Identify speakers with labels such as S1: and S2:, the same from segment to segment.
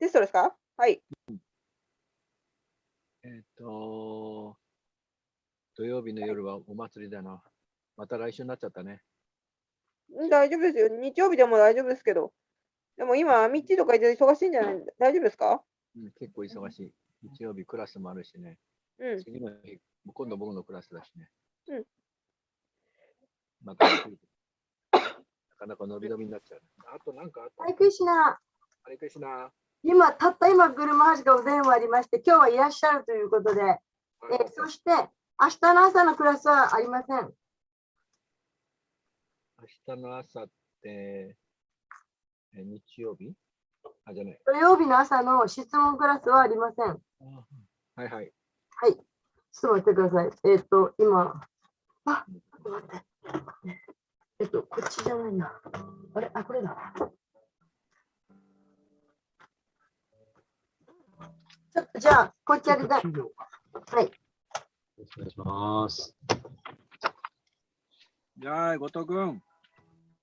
S1: テストですか？はい。
S2: 土曜日の夜はお祭りだな。また来週になっちゃったね。
S1: 大丈夫ですよ。日曜日でも大丈夫ですけど。でも今、ミッチーとかで忙しいんじゃない？大丈夫ですか？
S2: 結構忙しい。日曜日クラスもあるしね。次の日、今度僕のクラスだしね。またなかなか伸び伸びになっちゃう。あとなんかあった？
S3: ハレクリシナ。
S2: ハレクリシナ。
S3: たった今、グルマハジがお電話ありまして、今日はいらっしゃるということで、そして、明日の朝のクラスはありません。
S2: 明日の朝って、日曜日？じゃない。
S3: 土曜日の朝の質問クラスはありません。
S2: はいはい。
S3: はい。ちょっと待ってください。今、ちょっと待って。こっちじゃないな。あれ、これだ。じゃあ、こっちやりたい。はい。
S4: よろしくお願いします。
S2: じゃあ、後藤君。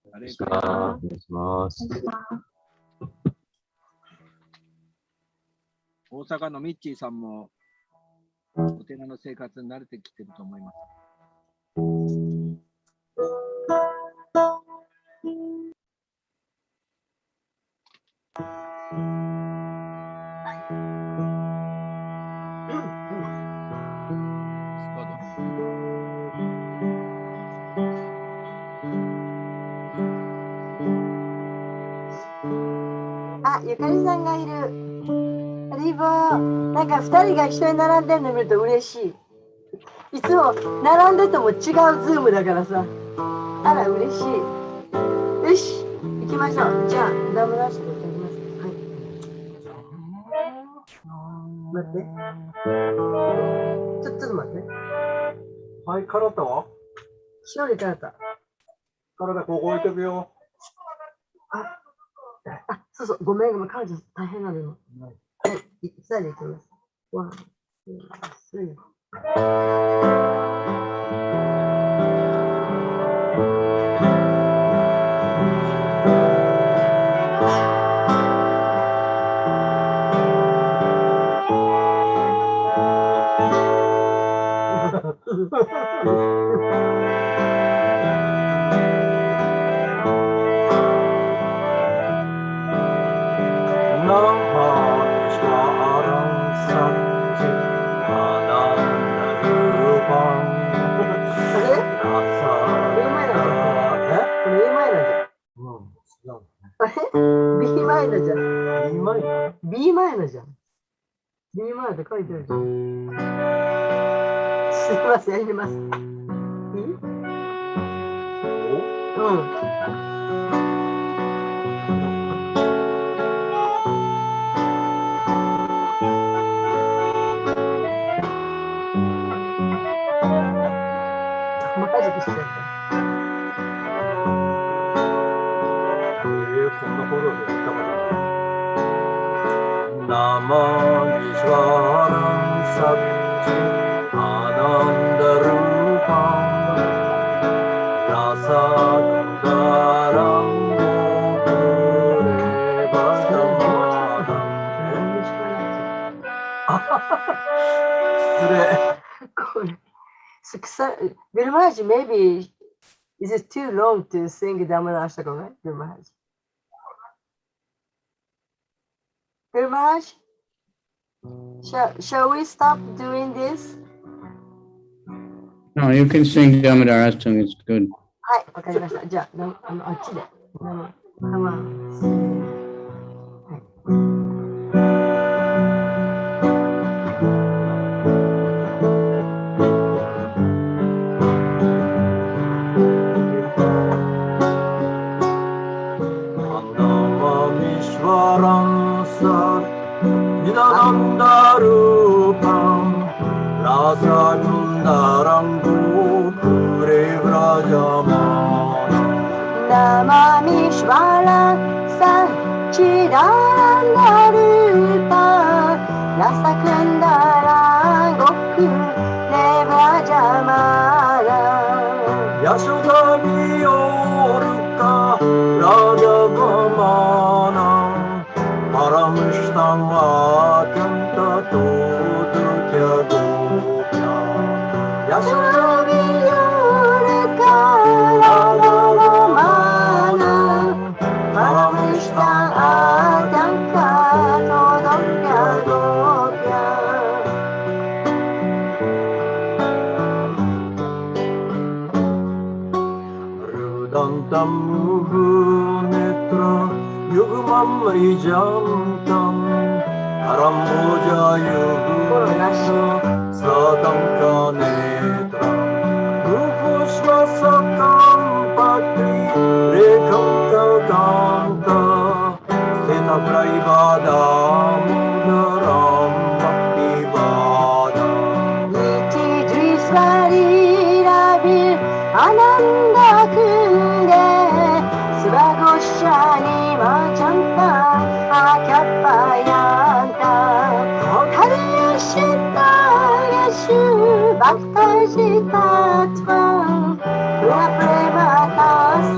S4: お願いします。
S2: 大阪のミッチーさんもお寺の生活に慣れてきてると思います。
S3: ゆかりさんがいる。リボー。なんか2人が一緒に並んでるの見ると嬉しい。いつも並んでても違うズームだからさ。あら、嬉しい。よし、行きましょう。じゃあ、ダム出していただきます。はい。待って。ちょっと待って。
S5: はい、体は？
S3: 勝利体。
S5: 体ここ置いてくよ。
S3: そうそう、ごめん、彼女大変なのよ。はい、2人で行きます。ワン、ツー、スリー。B マイナーじゃん。B マイナーじゃん。B マイナーって書いてあるじゃん。すいません、やります。いい？マジでしちゃった。
S5: こんなことでやったことない。ナマビシワランサッチアナンダルーパンラサクダランゴクレバタマダン失礼。
S3: これ、ビルマージ、maybe is it too long to sing Damanashtaka, right? Birmaj. Birmaj, shall we stop doing this?
S6: No, you can sing Damodarastam, it's good.
S3: はい、わかりました。じゃあ、あっちで。
S5: Param Krishnan Atyanta Tudrutya Gopya Yasodaviyurika Radhavamana Krishnan Atyanta Tudrutya Gopya Rudantam Muhunetra Yugmam Rijantam Karamboja Yugunasa Sadam Kanetra Rupushma Sakam Patri Rekam Kadanta Sena Praivada Mudaram Bhaktivada Niti Drisvari Ravi Ananda Kunde Svagoshani Vajanta Akapayanta Karishita Yeshu Bhaktajitattva Prema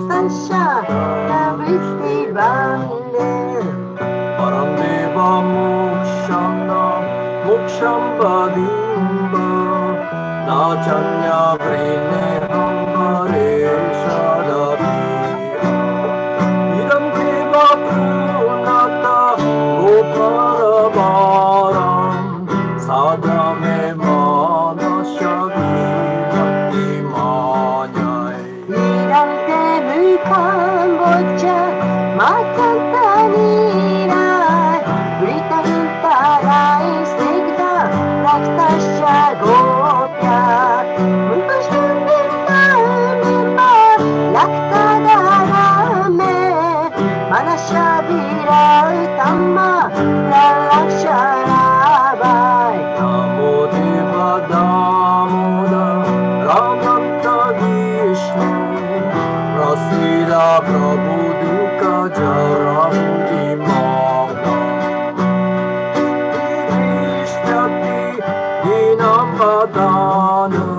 S5: Sansha Navritti Bande Paramdeva Mokshana Moksham Vadimba Nachanya Vrine Hambare Shadaviya Idam Deva Prunata Goparavaram Sadame Manashavivati Manyai Idam Devukam Bocha Matanta Nirai Vrita Hintarai Snigda Raktasha Gopya Mupashundita Nirma Laktadarame Manashavira Uttamma Lalaksharabai Namo Deva Damoda Ramanta Vishnu Prasida Prabhu Duka Jaramudi Magna Vishyati Dinam Vadanam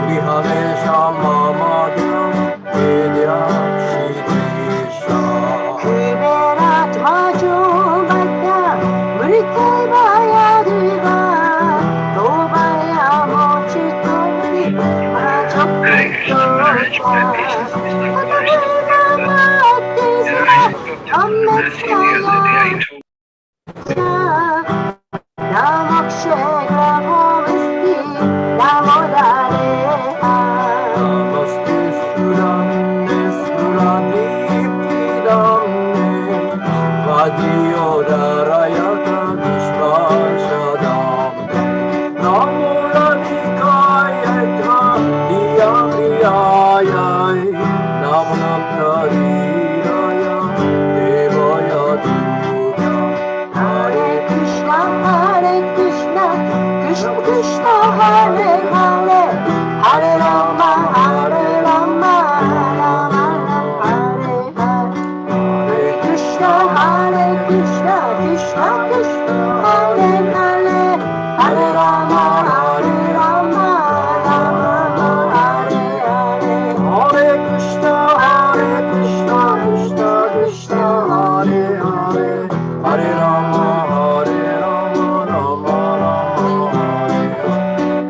S5: Grihamesha Mamadam Vidyakshitesha Kuberat Majubhata Mritevaya Diva Tobaya Mochitori Namaste Surande Suradipidamne Vadyodarayata Vishvashadamne Namo Radhikayatra Diyapriyayai Namo Namtariraya Devaya Dubhya Hare Krishna Krishna Krishna Hare Hare Hare Rama Rama Rama Hare Hare Hare Krishna Krishna Krishna Hare Hare Hare Rama Rama Rama Hare Hare Hare Krishna Krishna Krishna Hare Hare Hare Rama Rama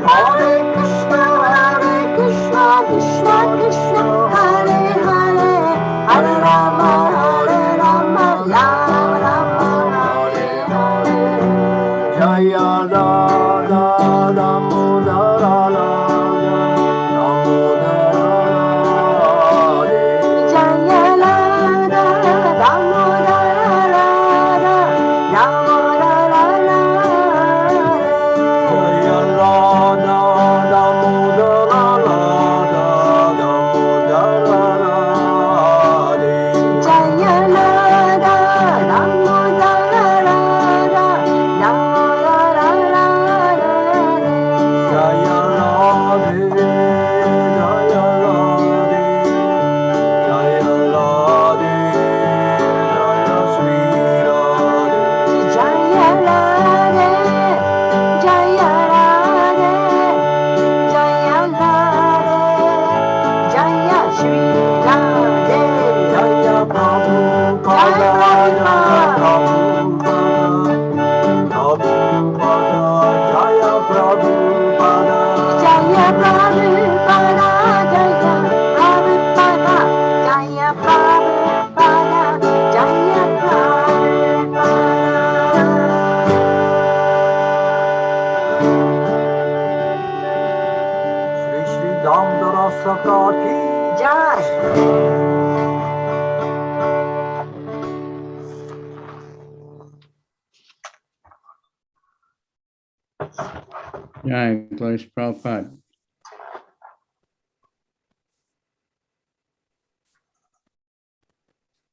S5: Hare Krishna Krishna Krishna Hare Hare Hare Rama Rama Rama Hare Hare Jaya Radha Damodara Jaya Radha Damodara Jaya
S6: Jai, close Prabhupada.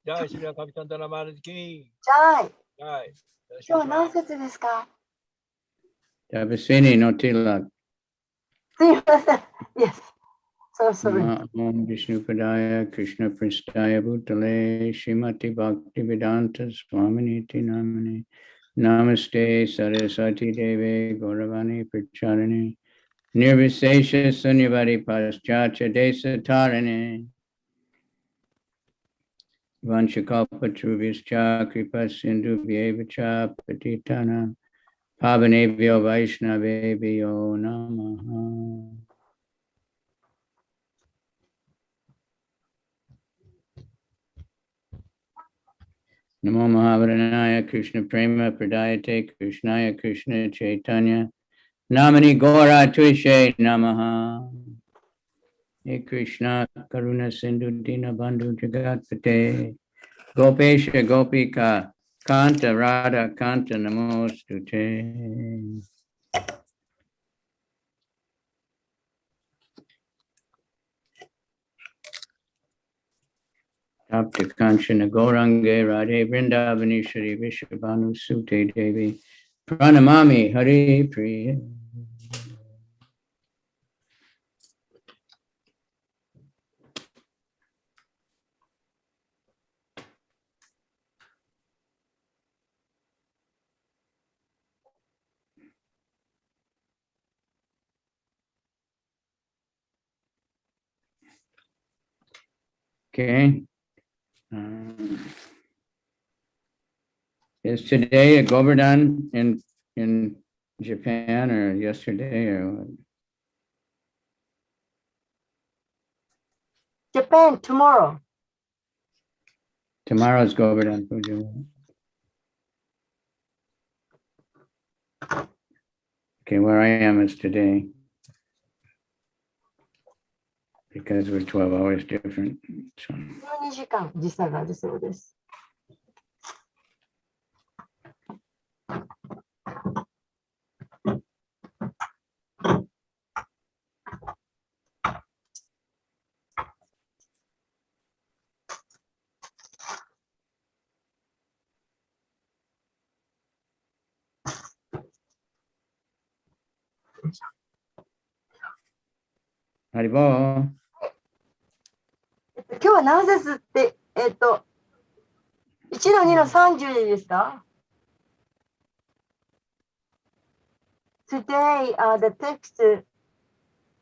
S2: じゃあ、シリアカビタンタラマールキン。
S3: じゃあ、
S2: はい。
S3: 今日は何節ですか？
S6: Tapasini no tilak.
S3: すいません。Yes. So sorry.
S6: Om Vishnu Padaya Krishna Pristaya Bhutale Shrimati Bhakti Vedanta Swaminiti Namani Namaste Saraswati Deve Gauravani Pracharane Nirvisesha Sunyavadi Paschatya Desa Tarane Vanchakalpatrubhischa Kripa Sindhu Vyevacha Patitana Pavanebhyo Vaishnavebhyo Namaha. Namo Mahavranaya Krishna Prema Pradayate Krishnaya Krishna Chaitanya Namani Gora Tvishe Namaha. He Krishna Karuna Sindhu Dina Bandhu Jagatpate Gopesha Gopika Kanta Radha Kanta Namostute. Tapta Kanchana Gaurange Radhe Vrindavaneshwari Vishabhanu Sute Devi Pranamami Hare Priya. Okay. Is today a Govardhan in Japan or yesterday or what?
S3: Japan tomorrow.
S6: Tomorrow's Govardhan Puja. Okay, where I am is today. Because we're 12 hours different. So.
S3: 12時間時差があるそうです。
S6: ハリボー。
S3: 今日は何節って、1の2の30でいいですか？ Today, the text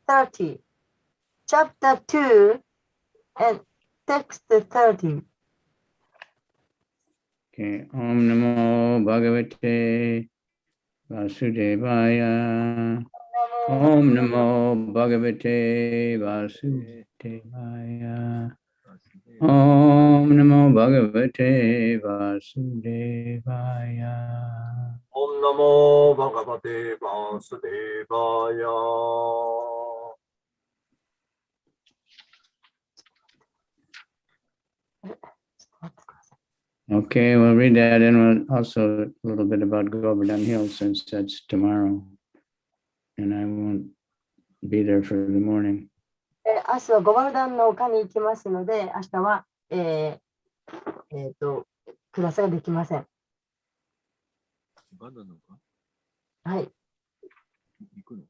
S3: 30, chapter 2 and text 30.
S6: Okay, Om Namo Bhagavate Vasudevaya. Om Namo Bhagavate Vasudevaya. Om Namo Bhagavate Vasudevaya.
S5: Om Namo Bhagavate Vasudevaya.
S6: Okay, we'll read that and we'll also a little bit about Govardhan Hill since that's tomorrow. And I won't be there for the morning.
S3: 明日はゴバルダンの丘に行きますので、明日は、クラスができません。はい。
S2: 行くの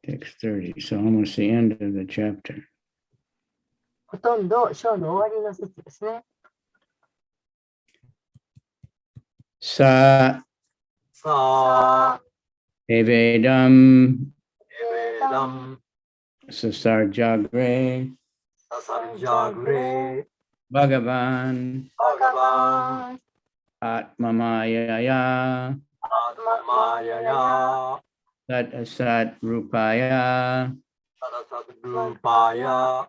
S6: Text 30, so almost the end of the chapter.
S3: ほとんど章の終わりの説ですね。
S6: Sa
S5: Sa
S6: Evedam
S5: Evedam
S6: Sasarjagre
S5: Sasarjagre
S6: Bhagavan
S5: Bhagavan
S6: Atmamayaya
S5: Atmamayaya
S6: Sat Asat Rupaya
S5: Sarasat Rupaya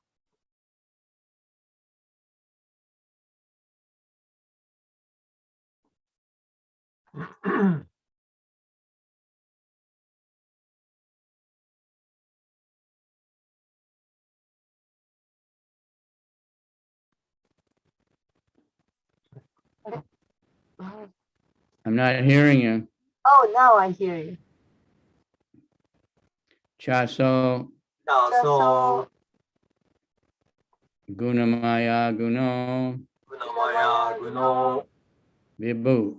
S6: I'm not hearing you.
S3: Oh, now I hear you.
S6: Chaso,
S5: チャソ
S6: Gunamaya Guno,
S5: グナマヤグノ
S6: Vibhu.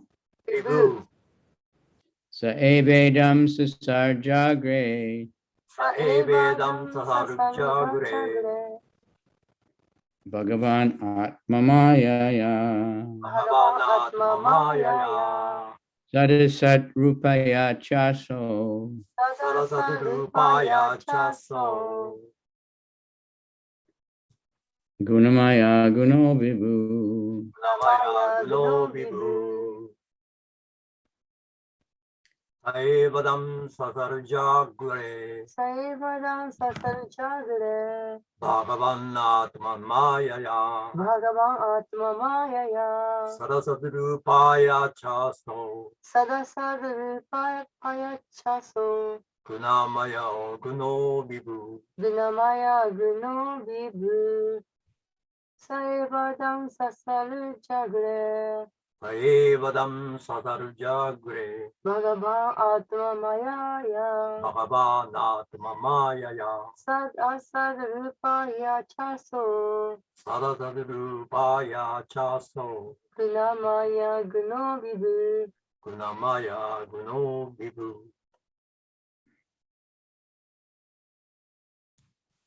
S5: ビブ
S6: Sa Evedam Sasarjagre,
S5: サエベダムサハルチャグレ
S6: Bhagavan Atmamayaya,
S5: ハバナトママヤヤ
S6: Sadasat Rupaya Chaso,
S5: サラサトルパヤチャソ
S6: Gunamaya Guno Vibhu,
S5: グナマヤグノビブサエバダムサハルチャグレ
S3: Saivadan Sasar Chagre.
S5: バガバンナトママヤヤ
S3: Bhagavan Atma Mayaya.
S5: サラサトルパヤチャソ
S3: Sadasar Paya Chaso.
S5: グナマヤグノビブ
S3: Gunamaya Guno Vibu. Saivadan Sasar Chagre.
S5: サエバダムサハルチャグレ
S3: Bhagavan Atma Mayaya.
S5: バガバナトママヤヤ
S3: Sadasar Paya Chaso.
S5: サラサトルパヤチャソ
S3: Gunamaya Guno Vibu.
S5: グナマヤグノビブ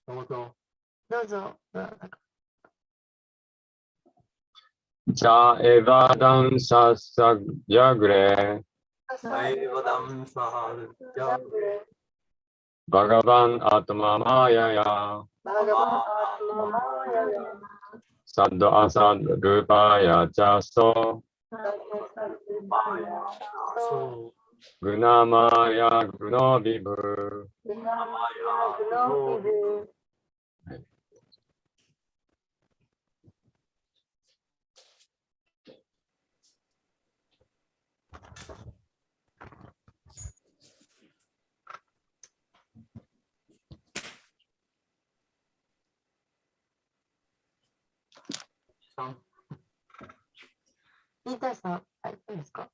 S5: どうぞ。
S3: どうぞ。
S7: ジャエバダンササジャグレ、
S5: サイバダムサハルジャグレ、
S7: バガバンアトママヤヤ、サッドアサルパヤチャソ、
S5: パヤソ、
S7: グナマヤグノビブ。
S5: グナマヤノビブ。
S3: 新谷さん、はい、いいですか？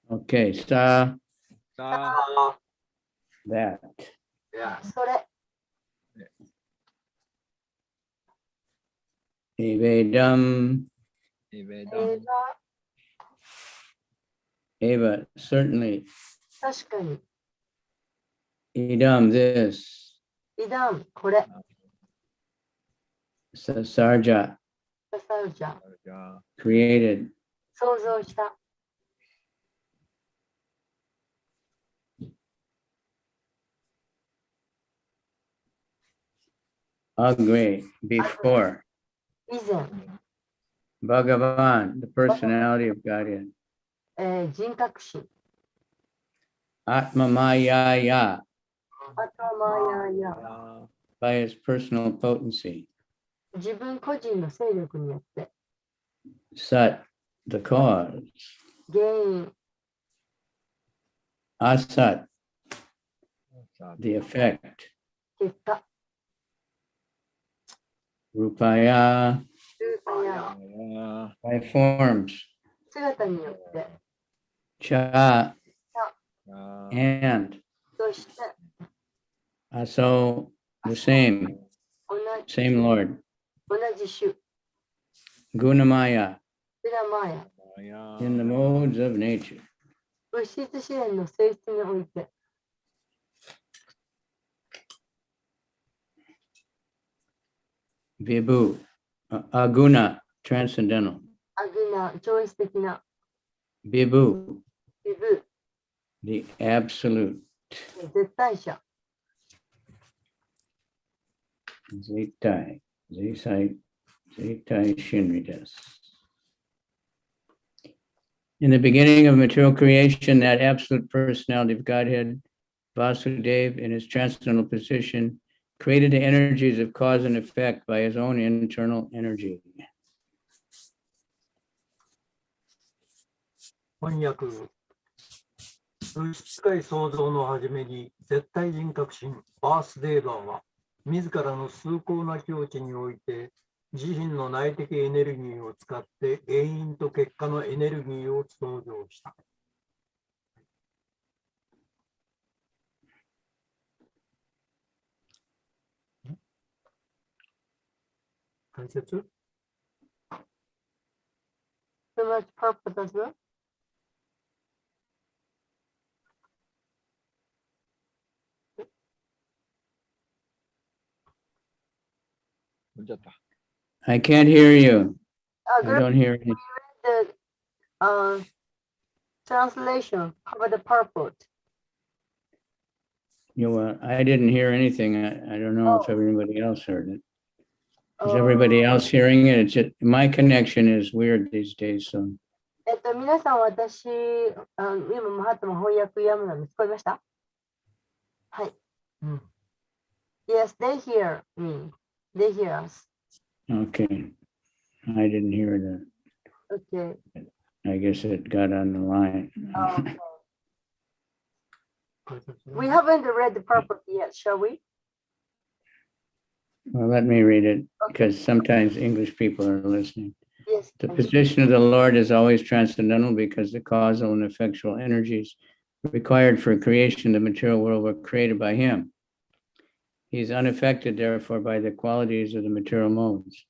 S6: Okay, sa
S2: さあ、
S6: that.
S3: それ、
S6: Evedam,
S2: イベダ
S3: 映
S2: ム、
S3: 画、
S6: Eva, certainly.
S3: 確かに、
S6: Idam, this.
S3: イダン、これ、
S6: Sasarja,
S3: ササウジャ、
S2: じゃあ、
S6: created.
S3: 想像した、
S6: Agre, before.
S3: 以前、
S6: Bhagavan, the personality of Godhead.
S3: 人格心、
S6: Atma Mayaya,
S3: 頭やや、
S6: by his personal potency.
S3: 自分個人の勢力によって、
S6: Sat, the cause.
S3: 原因、
S6: Asat,
S2: さあ、
S6: the effect.
S3: 結果、
S6: Rupaya,
S3: ルーパや
S6: by forms.
S3: 姿によって、
S6: Cha,
S2: あ
S6: and.
S3: そして、
S6: So, the same.
S3: 同
S6: Same Lord.
S3: じ種、
S6: Gunamaya,
S3: プラマヤ、
S2: あ、や
S6: in the modes of nature.
S3: 物質試練の性質において、
S6: Vibhu, aguna, transcendental.
S3: アグナ、超越的な、
S6: Vibhu,
S3: ビブ、
S6: the absolute.
S3: 絶対者、
S6: Zitai, Zitai, Zitai Shinridas. In the beginning of material creation, that absolute personality of Godhead, Vasudev, in his transcendental position, created the energies of cause and effect by his own internal energy.
S5: 翻訳。物質界創造の初めに、絶対人格心、バースデーバーは、自らの崇高な境地において、自身の内的エネルギーを使って原因と結果のエネルギーを創造した。解説
S3: Too much purpose as well.
S2: 飛んじゃった。
S6: I can't hear you. I
S3: Group
S6: don't hear any.
S3: the translation cover the purport.
S6: I didn't hear anything. I don't know if everybody else heard it. Is
S3: Oh.
S6: everybody else hearing it? It's just, my connection is weird these days. So
S3: 皆さん、私、今、マハットも翻訳読むのに聞こえました？はい。Yes, they hear me. They hear us.
S6: okay, I didn't hear that.
S3: Okay.
S6: I guess it got on the line.
S3: Okay. We haven't read the purport yet, shall we?
S6: Well, let me read it because sometimes English people are listening.
S3: Yes.
S6: The position of the Lord is always transcendental because the causal and effectual energies required for creation of the material world were created by him. He is unaffected, therefore, by the qualities of the material modes.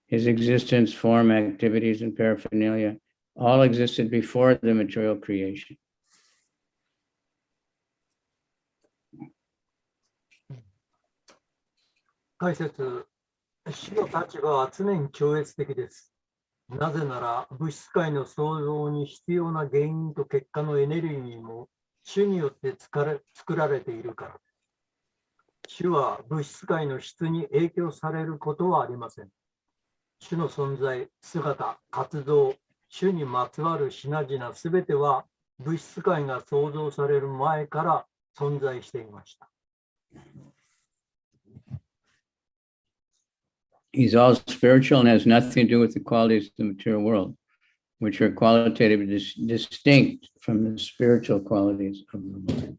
S6: His existence, form, activities, and paraphernalia all existed before the material creation.
S5: 解説、主の立場は常に超越的です。なぜなら、物質界の創造に必要な原因と結果のエネルギーも主によって作られているから。主は物質界の質に影響されることはありません。主の存在、姿、活動、主にまつわる品々すべては物質界が創造される前から存在していました。
S6: He's all spiritual and has nothing to do with the qualities of the material world, which are qualitatively distinct from the spiritual qualities of the Lord.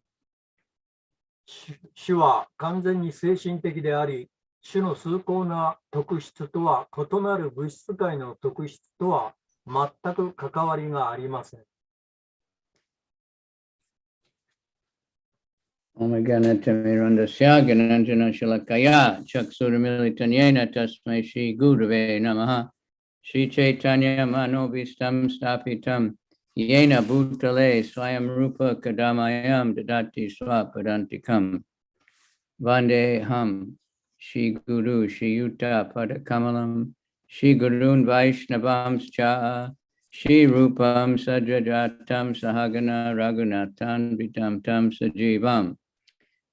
S5: 主は完全に精神的であり、主の崇高な特質とは異なる物質界の特質とは全く関わりがありません。
S6: Om Ganatamirandasya Gananjana Shalakaya Chaksuramilitanyena Tasmai Shri Gurave Namaha Shri Chaitanya Manobhistam Stapitam Yena Bhutale Swayam Rupa Kadamayam Dadati Swapadantikam Vande Ham Shri Guru Shri Yuta Padakamalam Shri Gurun Vaishnavams Cha Shri Rupam Sadrajatam Sahagana Raghunathan Vitam Tam Sajivam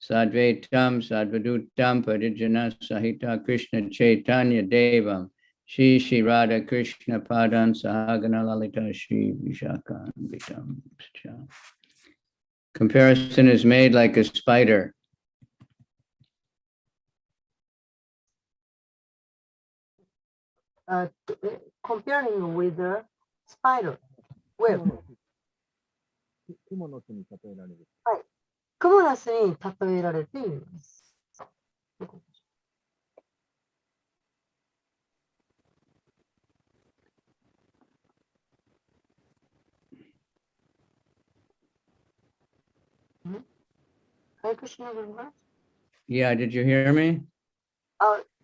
S6: Sadvaitam Sadvadutam Parijana Sahita Krishna Chaitanya Devam Shri Shri Radha Krishna Padan Sahagana Lalita Shri Vishaka Vitam. Comparison is made like a spider.
S3: Comparing with the spider web.
S2: 蜘蛛の巣に例えられる。
S3: はい。クモの巣に例えられています。早くしながら。
S6: Yeah, did you hear me?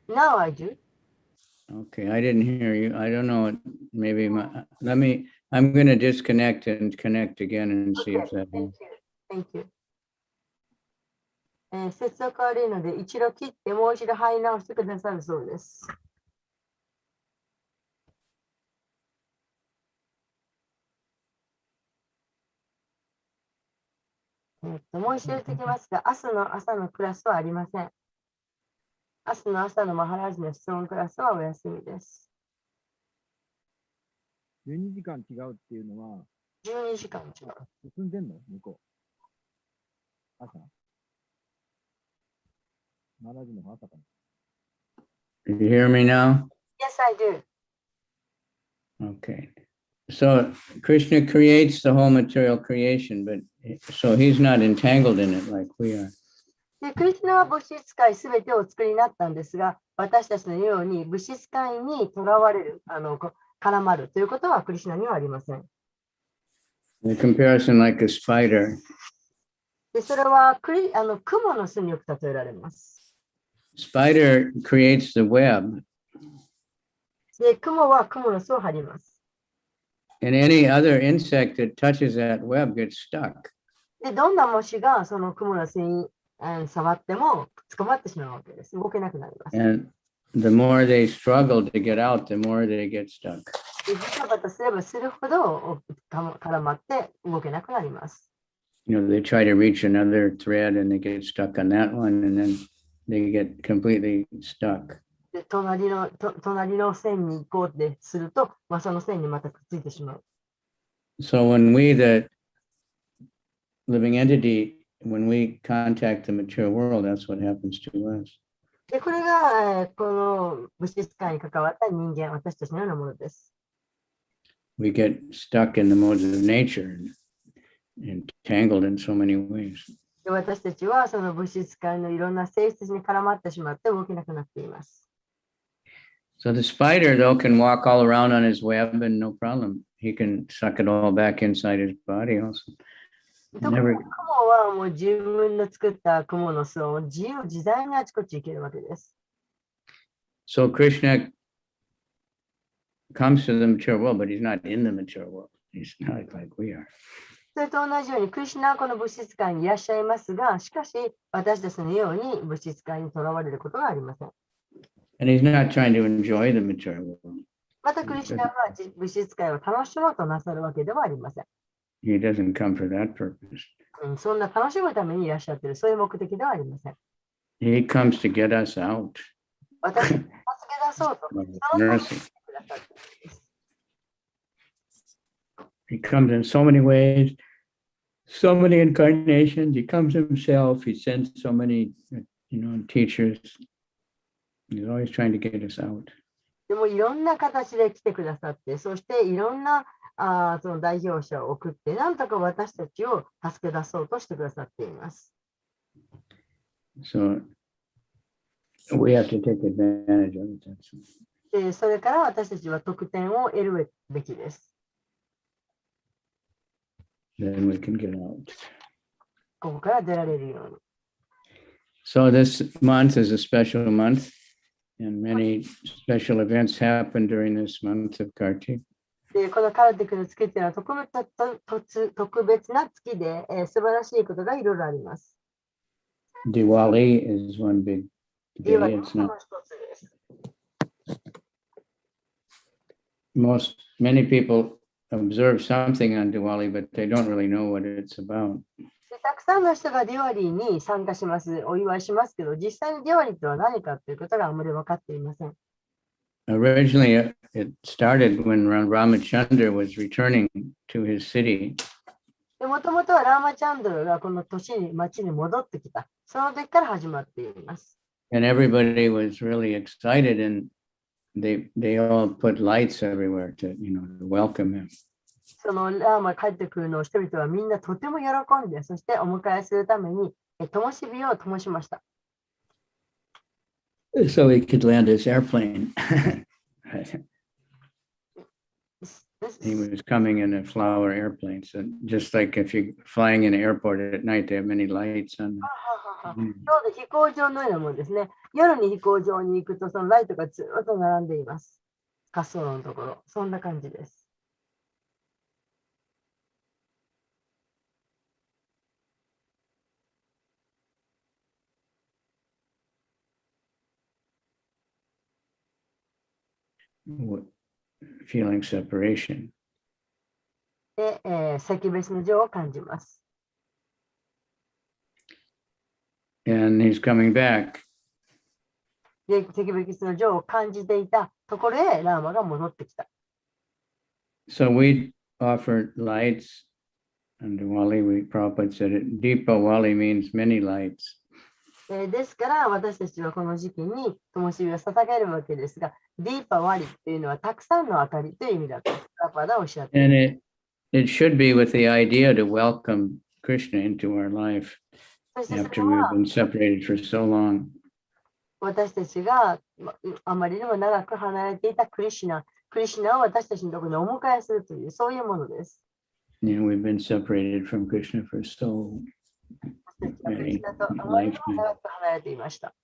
S3: Now I do.
S6: Okay, I didn't hear you. I don't know. Maybe I'm going to disconnect and connect again and see if that.
S3: Thank you. 接続悪いので一度切ってもう一度入り直してくださるそうです。もう一度言ってきますが、明日の朝のクラスはありません。明日の朝のマハラジの質問クラスはお休みです。
S2: 12時間違うっていうのは、
S3: 12時間違う。
S2: 進んでんの向こう。朝マハラジの朝かな。
S6: Did you hear me now?
S3: Yes, I do.
S6: Okay. So Krishna creates the whole material creation, but so he's not entangled in it like we are.
S3: でクリスナは物質界すべてをお作りになったんですが、私たちのように物質界にとらわれる、絡まるということはクリシュナにはありません。
S6: The comparison like a spider.
S3: でそれは雲の巣によく例えられます。
S6: Spider creates the web,
S3: で雲は雲の巣を張ります。
S6: and any other insect that touches that web gets stuck.
S3: でどんな虫がその雲の巣に触っても捕まってしまうわけです。動けなくなります。
S6: And the more they struggle to get out, the more they get stuck.
S3: でバタバタすればするほど絡まって動けなくなります。
S6: You know, they try to reach another thread and they get stuck on that one, and then they get completely stuck.
S3: で隣の線に行こうってすると、その線にまたくっついてしまう。
S6: So when we, the living entity, when we contact the material world, that's what happens to us.
S3: でこれが、この物質界に関わった人間、私たちのようなものです。
S6: We get stuck in the modes of nature and entangled in so many ways.
S3: で私たちはその物質界のいろんな性質に絡まってしまって動けなくなっています。
S6: So the spider, though, can walk all around on his web and no problem. He can suck it all back inside his body also.
S3: 特に雲はもう自分の作った雲の巣を自由自在にあちこち行けるわけです。
S6: So Krishna comes to the material world, but he's not in the material world. He's not like we are.
S3: それと同じように、クリシュナはこの物質界にいらっしゃいますが、しかし私たちのように物質界にとらわれることがありません。
S6: And he's not trying to enjoy the material world.
S3: またクリシュナは物質界を楽しもうとなさるわけではありません。
S6: He doesn't come for that purpose.
S3: そんな楽しむためにいらっしゃっている、そういう目的ではありません。
S6: He comes to get us out.
S3: 私たちを助け出そうと。
S6: Mercy. He comes in so many ways, so many incarnations. He comes himself. He sends so many, teachers. He's always trying to get us out.
S3: でもいろんな形で来てくださって、そしていろんなその代表者を送って、なんとか私たちを助け出そうとしてくださっています。
S6: So we have to take advantage of it.
S3: でそれから私たちは得点を得るべきです。
S6: Then we can get out.
S3: ここから出られるように。
S6: So this month is a special month, and many special events happen during this month of Kartik.
S3: でこのカルティックの月っていうのは特別な月で、素晴らしいことがいろいろあります。
S6: Diwali is one big day. It's not. Many people observe something on Diwali, but they don't really know what it's about.
S3: たくさんの人がディワリーに参加します、お祝いしますけど、実際にディワリーとは何かということがあまり分かっていません。
S6: Originally, it started when Ramachandra was returning to his city.
S3: もともとはラーマチャンドラがこの町に戻ってきた。その時から始まっています。
S6: And everybody was really excited, and they all put lights everywhere to welcome him.
S3: そのラーマ帰ってくるのを人々はみんなとても喜んで、そしてお迎えするために灯火を灯しました。
S6: So he could land his airplane. He was coming in a flower airplane. So just like if you're flying in an airport at night, they have many lights on.
S3: そうで飛行場のようなものですね。夜に飛行場に行くと、そのライトがずっと並んでいます。滑走路のところ。そんな感じです。
S6: Feeling separation.
S3: で、惜別の情を感じます。
S6: And he's coming back.
S3: で、惜別の情を感じていたところへラーマが戻ってきた。
S6: So we offer lights on Diwali. Prabhupada said it. Deepawali means many lights.
S3: ですから私たちはこの時期に灯火を捧げるわけですが、ディーパワリというのはたくさんの明かりという意味だとパパダおっしゃっています。
S6: And it should be with the idea to welcome Krishna into our life after we've been separated for so long.
S3: 私たちがあまりにも長く離れていたクリシュナを私たちのところにお迎えするという、そういうものです。
S6: We've been separated from Krishna for so
S3: クリシュナとあまりにも長く離れていました。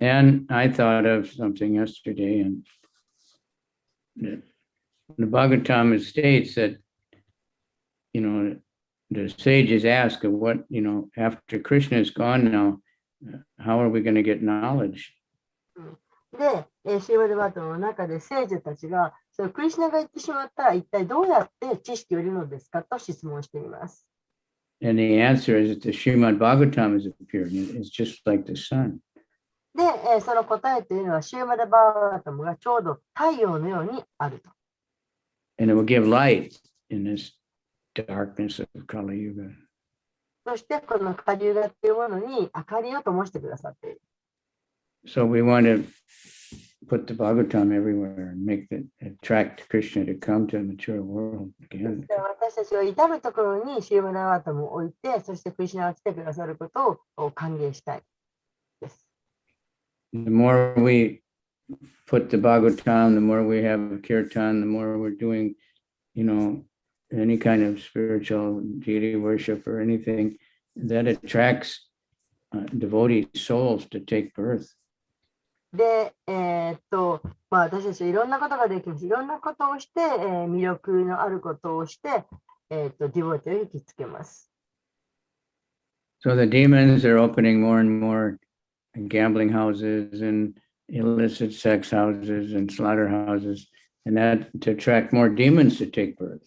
S6: And I thought of something yesterday, and the Bhagavatam states that, the sages ask, what, after Krishna is gone now, how are we going to get knowledge?
S3: で、シーマルバートの中で聖女たちが、クリシュナが言ってしまったら、一体どうやって知識を得るのですかと質問しています。
S6: And the answer is that the Srimad Bhagavatam has appeared. It's just like the sun.
S3: で、その答えというのは、シーマルバーガタムがちょうど太陽のようにあると。
S6: And it will give light in this darkness of Kali Yuga.
S3: そして、このカリュガというものに明かりを灯してくださっている。
S6: So we want to put the Bhagavatam everywhere and attract Krishna to come to the mature world again.
S3: 私たちは至るところにシーマルバーガタムを置いて、そしてクリシュナが来てくださることを歓迎したいです。
S6: The more we put the Bhagavatam, the more we have kirtan, the more we're doing, any kind of spiritual deity worship or anything that attracts devotee souls to take birth.
S3: で、私たちはいろんなことができます。いろんなことをして、魅力のあることをして、ディボティを引きつけます。
S6: So the demons are opening more and more gambling houses and illicit sex houses and slaughterhouses, and that to attract more demons to take birth.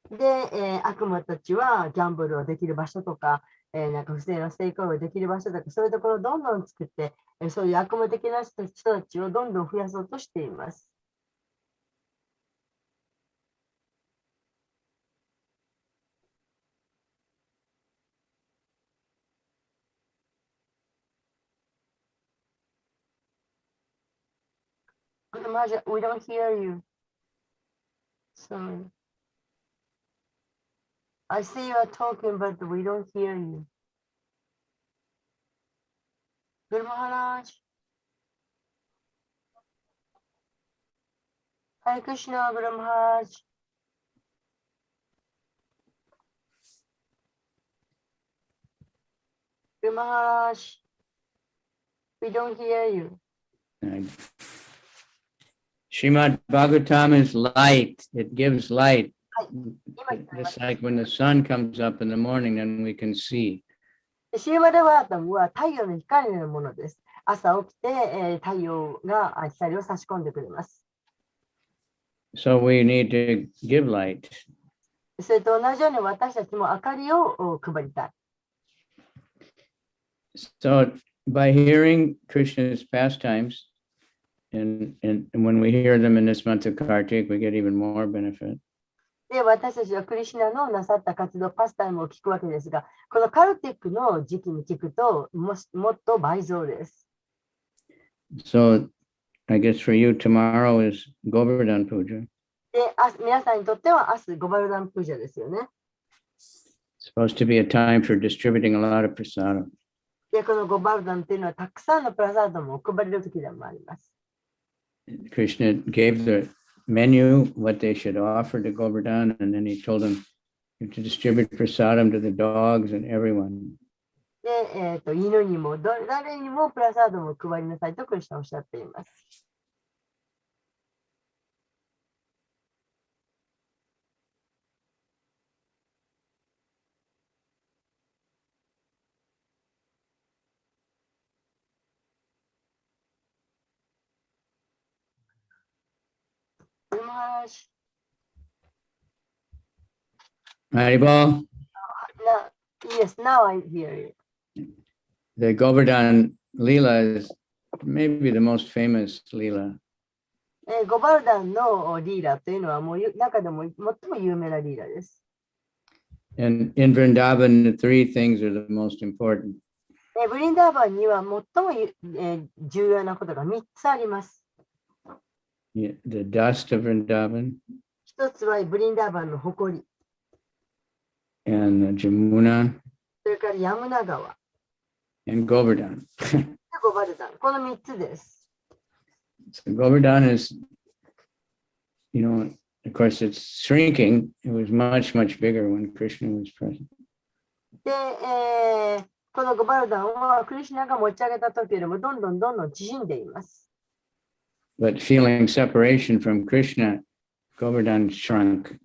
S3: で、悪魔たちはギャンブルをできる場所とか、なんか不正な性行為をできる場所とか、そういうところをどんどん作って、そういう悪魔的な人たちをどんどん増やそうとしています。We don't hear you. Sorry. I see you are talking, but we don't hear you. Guru Maharaj. Hare Krishna, Guru Maharaj. Guru Maharaj. We don't hear you.
S6: Srimad Bhagavatam is light. It gives light. It's like when the sun comes up in the morning, then we can see.
S3: シーマルバータムは太陽の光のようなものです。朝起きて、太陽が光を差し込んでくれます。
S6: So we need to give light.
S3: それと同じように私たちも明かりを配りたい。
S6: So by hearing Krishna's pastimes, and when we hear them in this month of Kartik, we get even more benefit.
S3: で、私たちはクリシュナのなさった活動、パスタイムを聞くわけですが、このカルティックの時期に聞くともっと倍増です。
S6: So I guess for you tomorrow is Govardhan Puja.
S3: で、皆さんにとっては明日ゴバルダンプージャですよね。
S6: It's supposed to be a time for distributing a lot of prasadam.
S3: で、このゴバルダンというのはたくさんのプラサーダムを配れる時でもあります。
S6: Krishna gave the menu, what they should offer to Govardhan, and then he told them to distribute prasadam to the dogs and everyone.
S3: で、犬にも誰にもプラサーダムを配りなさいとクリシュナおっしゃっています。
S6: Haribol?
S3: Yes, now I hear you.
S6: The Govardhan Leela is maybe the most famous Leela.
S3: ゴバルダンのリーラというのはもう中でも最も有名なリーラです。
S6: And in Vrindavan, the three things are the most important.
S3: ブリンダーバンには最も重要なことが3つあります。
S6: The dust of Vrindavan.
S3: 一つはブリンダーバンの誇り。
S6: And Jamuna.
S3: それからヤムナ川。
S6: and Govardhan.
S3: ゴバルダン。この3つです。
S6: So Govardhan is, of course, it's shrinking. It was much, much bigger when Krishna was present.
S3: で、このゴバルダンはクリシュナが持ち上げた時よりもどんどん縮んでいます。
S6: But feeling separation from Krishna, Govardhan shrunk.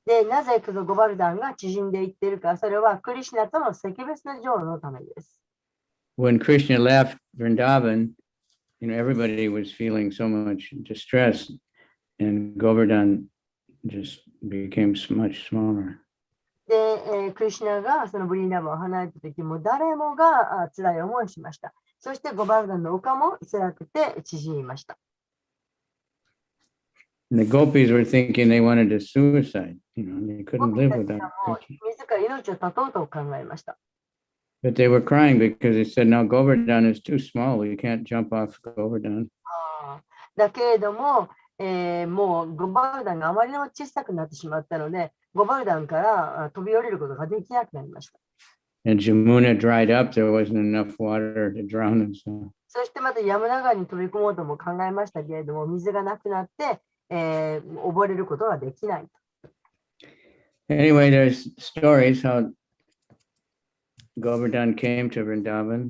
S3: で、なぜこのゴバルダンが縮んでいっているか、それはクリシュナとの惜別の情のためです。
S6: When Krishna left Vrindavan, everybody was feeling so much distress, and Govardhan just became much smaller.
S3: で、クリシュナがそのブリンダバンを離れた時も誰もが辛い思いをしました。そしてゴバルダンの丘も辛くて縮みました。
S6: And the gopis were thinking they wanted to suicide. They couldn't live without Krishna.
S3: 自ら命を絶とうと考えました。
S6: But they were crying because they said, "No, Govardhan is too small. We can't jump off Govardhan."
S3: だけれども、もうゴバルダンがあまりにも小さくなってしまったので、ゴバルダンから飛び降りることができなくなりました。
S6: And Jamuna dried up. There wasn't enough water to drown themselves.
S3: そしてまたヤムナ川に飛び込もうとも考えましたけれども、水がなくなって、溺れることができない。
S6: Anyway, there's stories how Govardhan came to Vrindavan.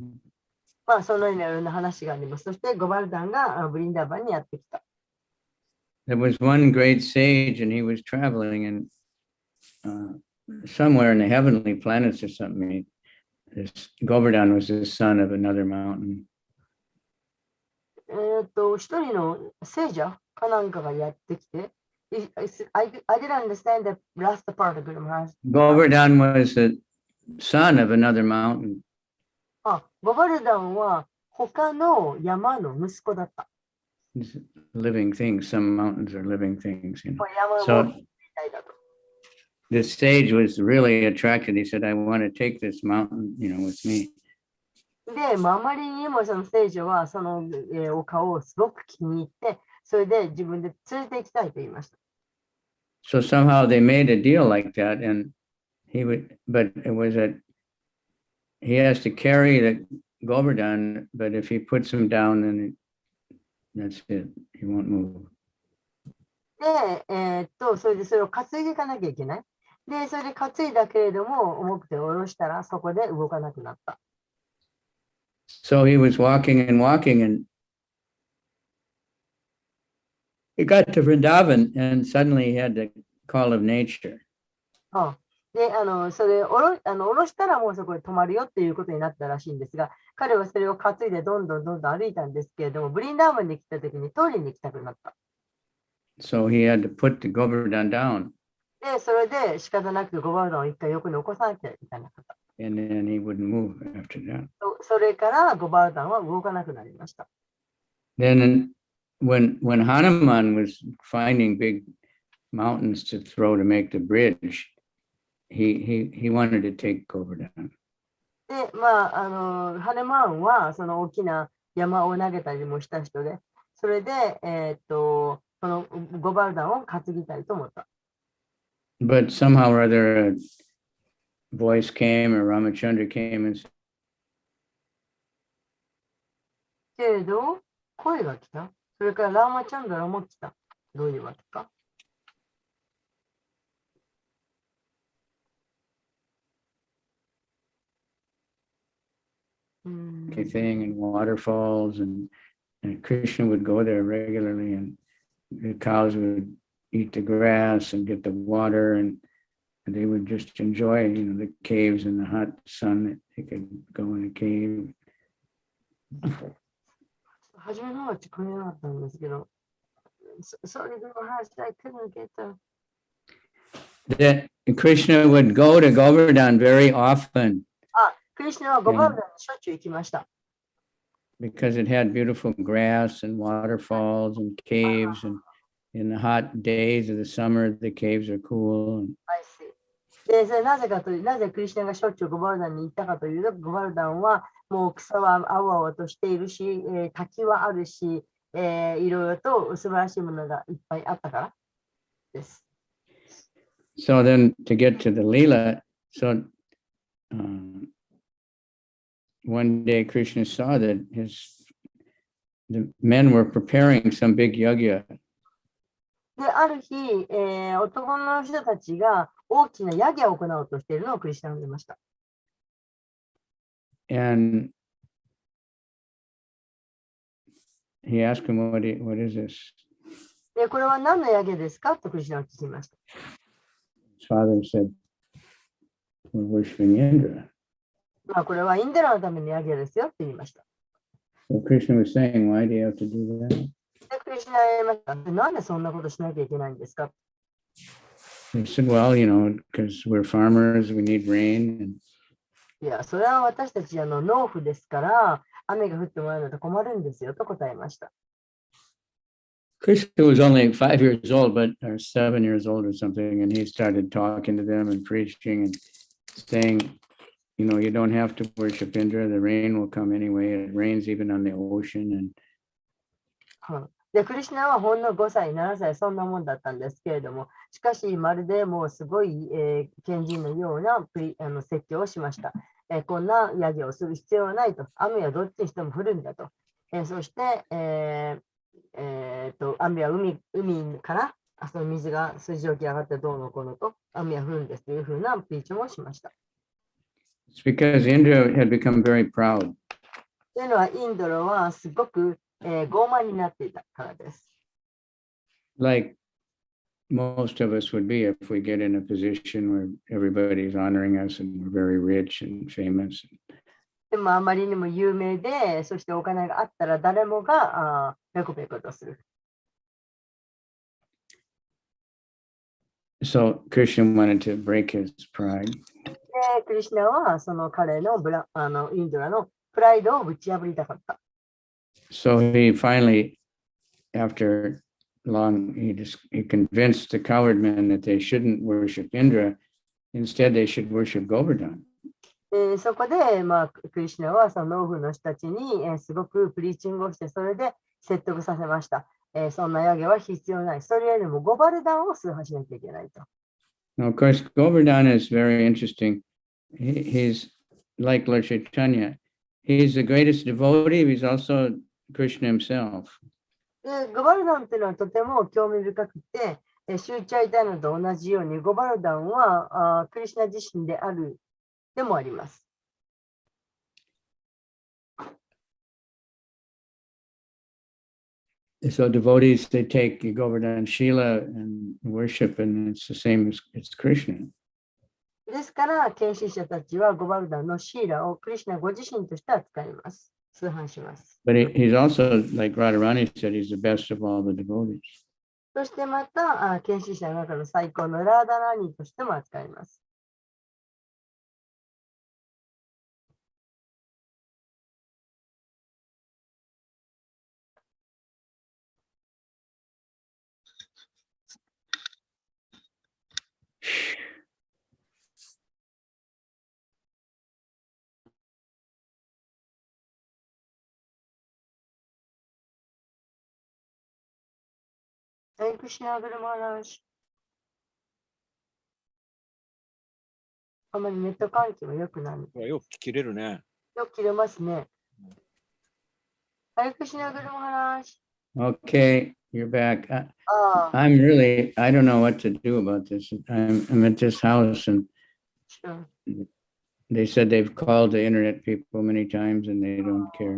S3: まあ、そのような話があります。そしてゴバルダンがブリンダーバンにやってきた。
S6: There was one great sage, and he was traveling, and somewhere in the heavenly planets or something, this Govardhan was the son of another mountain.
S3: 一人の聖者かなんかがやってきて、I didn't understand the last part of it.
S6: Govardhan was the son of another mountain.
S3: ゴバルダンは他の山の息子だった。
S6: Living things, some mountains are living things. So the sage was really attracted. He said, "I want to take this mountain, with me."
S3: で、あまりにもその聖女はその丘をすごく気に入って、それで自分で連れて行きたいと言いました。
S6: So somehow they made a deal like that, and but it was he has to carry the Govardhan, but if he puts him down, then that's it. He won't move.
S3: で、それでそれを担いでいかなきゃいけない。で、それで担いだけれども、重くて下ろしたらそこで動かなくなった。
S6: So he was walking, and he got to Vrindavan, and suddenly he had the call of nature.
S3: で、それ下ろしたらもうそこで止まるよっていうことになったらしいんですが、彼はそれを担いでどんどん歩いたんですけれども、ブリンダーマンに来た時にトイレに行きたくなった。
S6: So he had to put the Govardhan down.
S3: で、それで仕方なくゴバルダンを一回横に起こさなきゃいけなかった。
S6: And then he wouldn't move after that.
S3: それからゴバルダンは動かなくなりました。
S6: Then when Hanuman was finding big mountains to throw to make the bridge, he wanted to take Govardhan.
S3: で、ハネマンはその大きな山を投げたりもした人で、それで、そのゴバルダンを担ぎたいと思った。
S6: But somehow or other, a voice came, or Ramachandra came and said,
S3: けれど、声が来た。それからラーマチャンドラも来た。どういうわけか。
S6: thing and waterfalls, and Krishna would go there regularly, and the cows would eat the grass and get the water, and they would just enjoy, the caves and the hot sun. They could go in a cave.
S3: 初めの方は聞こえなかったんですけど、Sorry, I couldn't get
S6: that Krishna would go to Govardhan very often.
S3: クリシュナはゴバルダンにしょっちゅう行きました。
S6: Because it had beautiful grass and waterfalls and caves, and in the hot days of the summer, the caves are cool.
S3: で、それなぜクリシュナがしょっちゅうゴバルダンに行ったかというと、ゴバルダンはもう草は青々としているし、滝はあるし、いろいろと素晴らしいものがいっぱいあったからです。
S6: So then to get to the Leela, one day Krishna saw that the men were preparing some big yajna.
S3: で、ある日、男の人たちが大きなヤギを行おうとしているのをクリスナが見ました。
S6: And he asked him, what is this?
S3: で、これは何のヤギですかとクリスナが聞きました。
S6: His father said, we're worshiping Indra.
S3: まあ、これはインドラのためのヤギですよって言いました。
S6: So Krishna was saying, why do you have to do that?
S3: で、クリスナが言いました。なんでそんなことしなきゃいけないんですか
S6: He said, well, because we're farmers, we need rain. And
S3: いや、それは私たち農夫ですから、雨が降ってもらうのと困るんですよと答えました。
S6: Krishna was only 5 years old, or 7 years old or something, and he started talking to them and preaching and saying, you don't have to worship Indra, the rain will come anyway, it rains even on the ocean. And
S3: で、クリシュナはほんの5歳、7歳、そんなもんだったんですけれども、しかし、まるでもうすごい、賢人のような説教をしました。こんなヤギをする必要はないと。雨はどっちにしても降るんだと。そして、雨は海からその水が水蒸気上がってどうのこうのと、雨は降るんですというふうなピーチもしました。
S6: it's because Indra had become very proud.
S3: というのは、インドロはすごく傲慢になっていたからです。
S6: Like most of us would be if we get in a position where everybody's honoring us and we're very rich and famous.
S3: でもあまりにも有名で、そしてお金があったら誰もがペコペコとする。
S6: So Krishna wanted to break his pride.
S3: で、クリシュナはその彼のインドラのプライドをぶち破りたかった。
S6: So he finally, after long, he convinced the coward men that they shouldn't worship Indra. Instead, they should worship Govardhan.
S3: そこで、クリシュナはその農夫の人たちに、すごくプリーチングをして、それで説得させました。そんなヤギは必要ない。それよりもゴバルダンを崇拝しなきゃいけないと。
S6: Now, of course, Govardhan is very interesting. He's like Lord Chaitanya. He's the greatest devotee. He's also Krishna himself.
S3: でゴバルダンというのはとても興味深くて、シューチャイタイナと同じようにゴバルダンはクリシュナ自身であるでもあります。
S6: So devotees, they take Govardhan Shila and worship, and it's the same as it's Krishna.
S3: ですから、献身者たちはゴバルダンのシーラをクリシュナご自身として扱います。崇拝します。
S6: But he's also, like Radharani said, he's the best of all the devotees.
S3: そしてまた、献身者の中の最高のラーダラーニとしても扱います。クシナグルマラージ。あまりネット環境は良くない。
S2: よく切れるね。
S3: よく切れますね。クシナグルマラージ。
S6: Okay, you're back. I don't know what to do about this. I'm at this house and they said they've called the internet people many times and they don't care.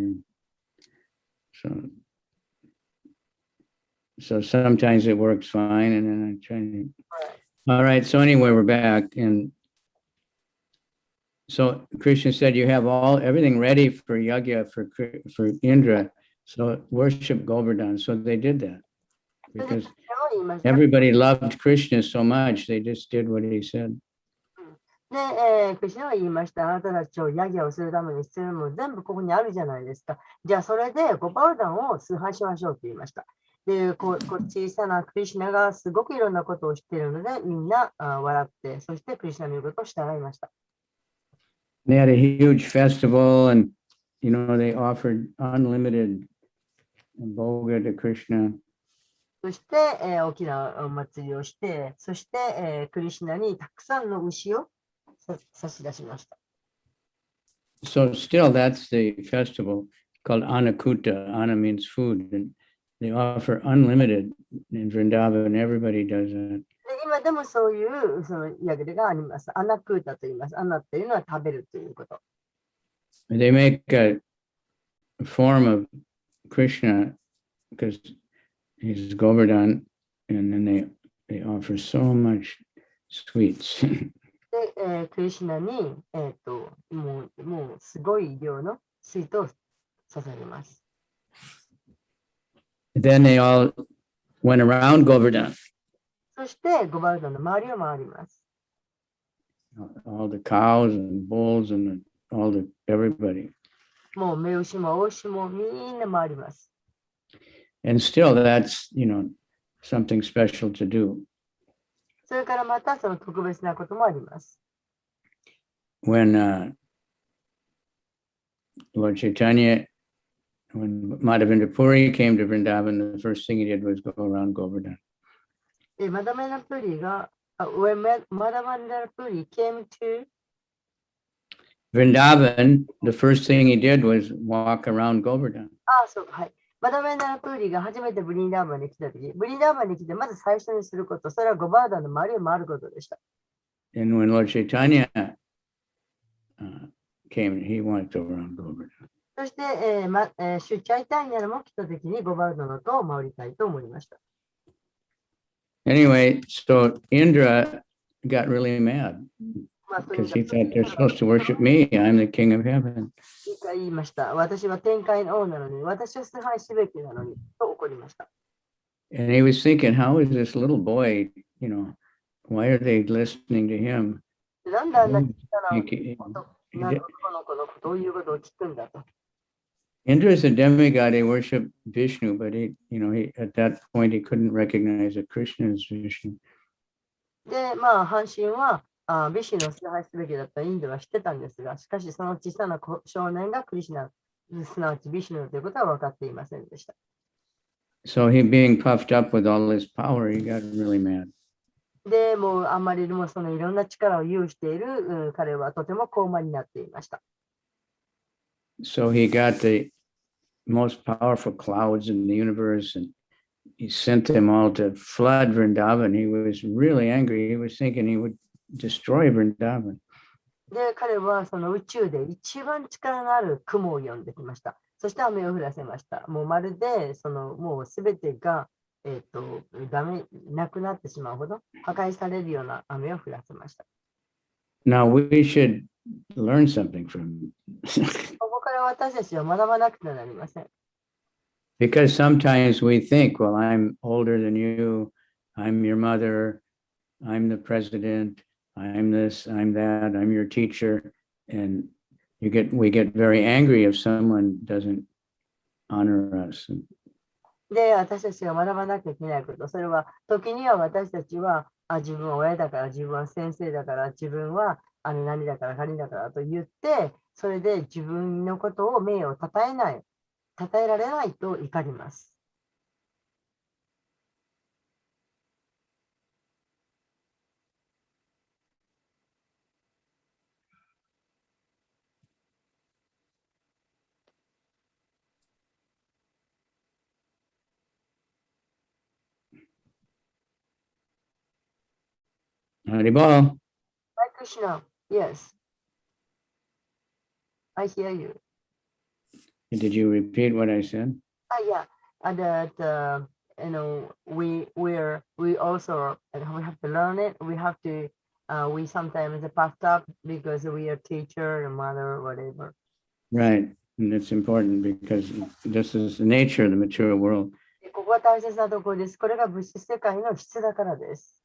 S6: So sometimes it works fine and then I try to. All right, so anyway, we're back. And so Krishna said you have everything ready for yajna for Indra. So worship Govardhan. So they did that because everybody loved Krishna so much. They just did what he said.
S3: で、クリシュナは言いました。あなたたちをヤギをするために必要なもの全部ここにあるじゃないですか。じゃあそれでゴバルダンを崇拝しましょうと言いました。で、小さなクリシュナがすごくいろんなことを知っているので、みんな笑って、そしてクリシュナの言うことを従いました。
S6: They had a huge festival and, they offered unlimited Bhoga to Krishna.
S3: そして、大きなお祭りをして、そして、クリシュナにたくさんの牛を差し出しました。
S6: So still, that's the festival called Annakuta. Anna means food, and they offer unlimited in Vrindavan. Everybody does that.
S3: で今でもそういうそのヤグレがあります。アナクータと言います。アナっていうのは食べるということ。
S6: They make a form of Krishna because he's Govardhan, and then they offer so much sweets.
S3: で、クリシュナに、もうすごい量のスイートを捧げます。
S6: Then they all went around Govardhan.
S3: そしてゴバルダの周りを回ります。
S6: All the cows and bulls and everybody.
S3: もう目牛も大牛もみんな回ります。
S6: And still, that's something special to do.
S3: それからまたその特別なこともあります。
S6: When Lord Chaitanya, when Madhavendra Puri came to Vrindavan, the first thing he did was go around Govardhan.
S3: マダメナプリが、when Madhavendra Puri came to
S6: Vrindavan, the first thing he did was walk around Govardhan.
S3: そうはい。マダメナプリが初めてブリンダーバンに来たとき、ブリンダーバンに来てまず最初にすること、それはゴバーダの周りを回ることでした。
S6: And when Lord Chaitanya came, he wanted to go around Govardhan.
S3: そして、シュチャイタイニャルも来たときにゴバーダのと回りたいと思いました。
S6: Anyway, so Indra got really mad because he thought they're supposed to worship me. I'm the king of heaven.
S3: 言いました。私は天界の王なのに、私を崇拝すべきなのに、と怒りました。
S6: And he was thinking, how is this little boy, why are they listening to him?
S3: なんであんな小さな男の子のことを言うことを聞くんだと。
S6: Indra is a demigod. He worshiped Vishnu, but he at that point he couldn't recognize that Krishna is Vishnu.
S3: で、まあ、阪神はビシュの崇拝すべきだったインドは知ってたんですが、しかしその小さな少年がクリシュナ、すなわちビシュヌということは分かっていませんでした。
S6: So he being puffed up with all his power, he got really mad.
S3: で、もうあまりにもそのいろんな力を有している彼はとても高慢になっていました。
S6: So he got the most powerful clouds in the universe and he sent them all to flood Vrindavan. He was really angry. He was thinking he would destroy Vrindavan.
S3: で、彼はその宇宙で一番力のある雲を呼んできました。そして雨を降らせました。もうまるでもうすべてが、なくなってしまうほど破壊されるような雨を降らせました。
S6: Now we should learn something from
S3: ここから私たちは学ばなくてはなりません。
S6: Because sometimes we think, well, I'm older than you, I'm your mother, I'm the president, I'm this, I'm that, I'm your teacher, and we get very angry if someone doesn't honor us.
S3: で、私たちが学ばなきゃいけないこと、それは時には私たちは自分は親だから、自分は先生だから、自分は何だから何だからと言って、それで自分のことを名誉を称えられないと怒ります。
S6: Haribol.
S3: Hi, Krishna. Yes. I hear you.
S6: Did you repeat what I said?
S3: Yeah. That we also we have to learn it. We have to we sometimes puffed up because we are teacher, mother, whatever.
S6: Right. And it's important because this is the nature of the material world.
S3: ここは大切なところです。これが物質世界の質だからです。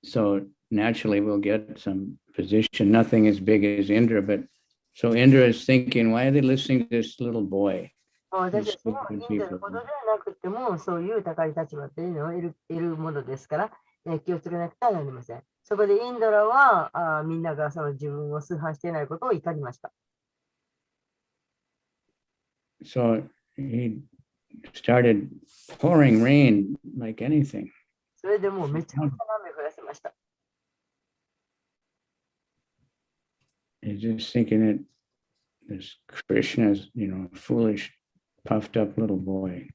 S6: So naturally we'll get some position. Nothing as big as Indra, but so Indra is thinking, why are they listening to this little boy?
S3: 私たちもインドのことではなくても、そういう高い立場というのを得るものですから、気をつけなくてはなりません。そこでインドラはみんながその自分を崇拝していないことを怒りました。
S6: So he started pouring rain like anything.
S3: それでもうめちゃくちゃ雨を降らせました。
S6: he's just thinking that this Krishna is, foolish, puffed up little boy.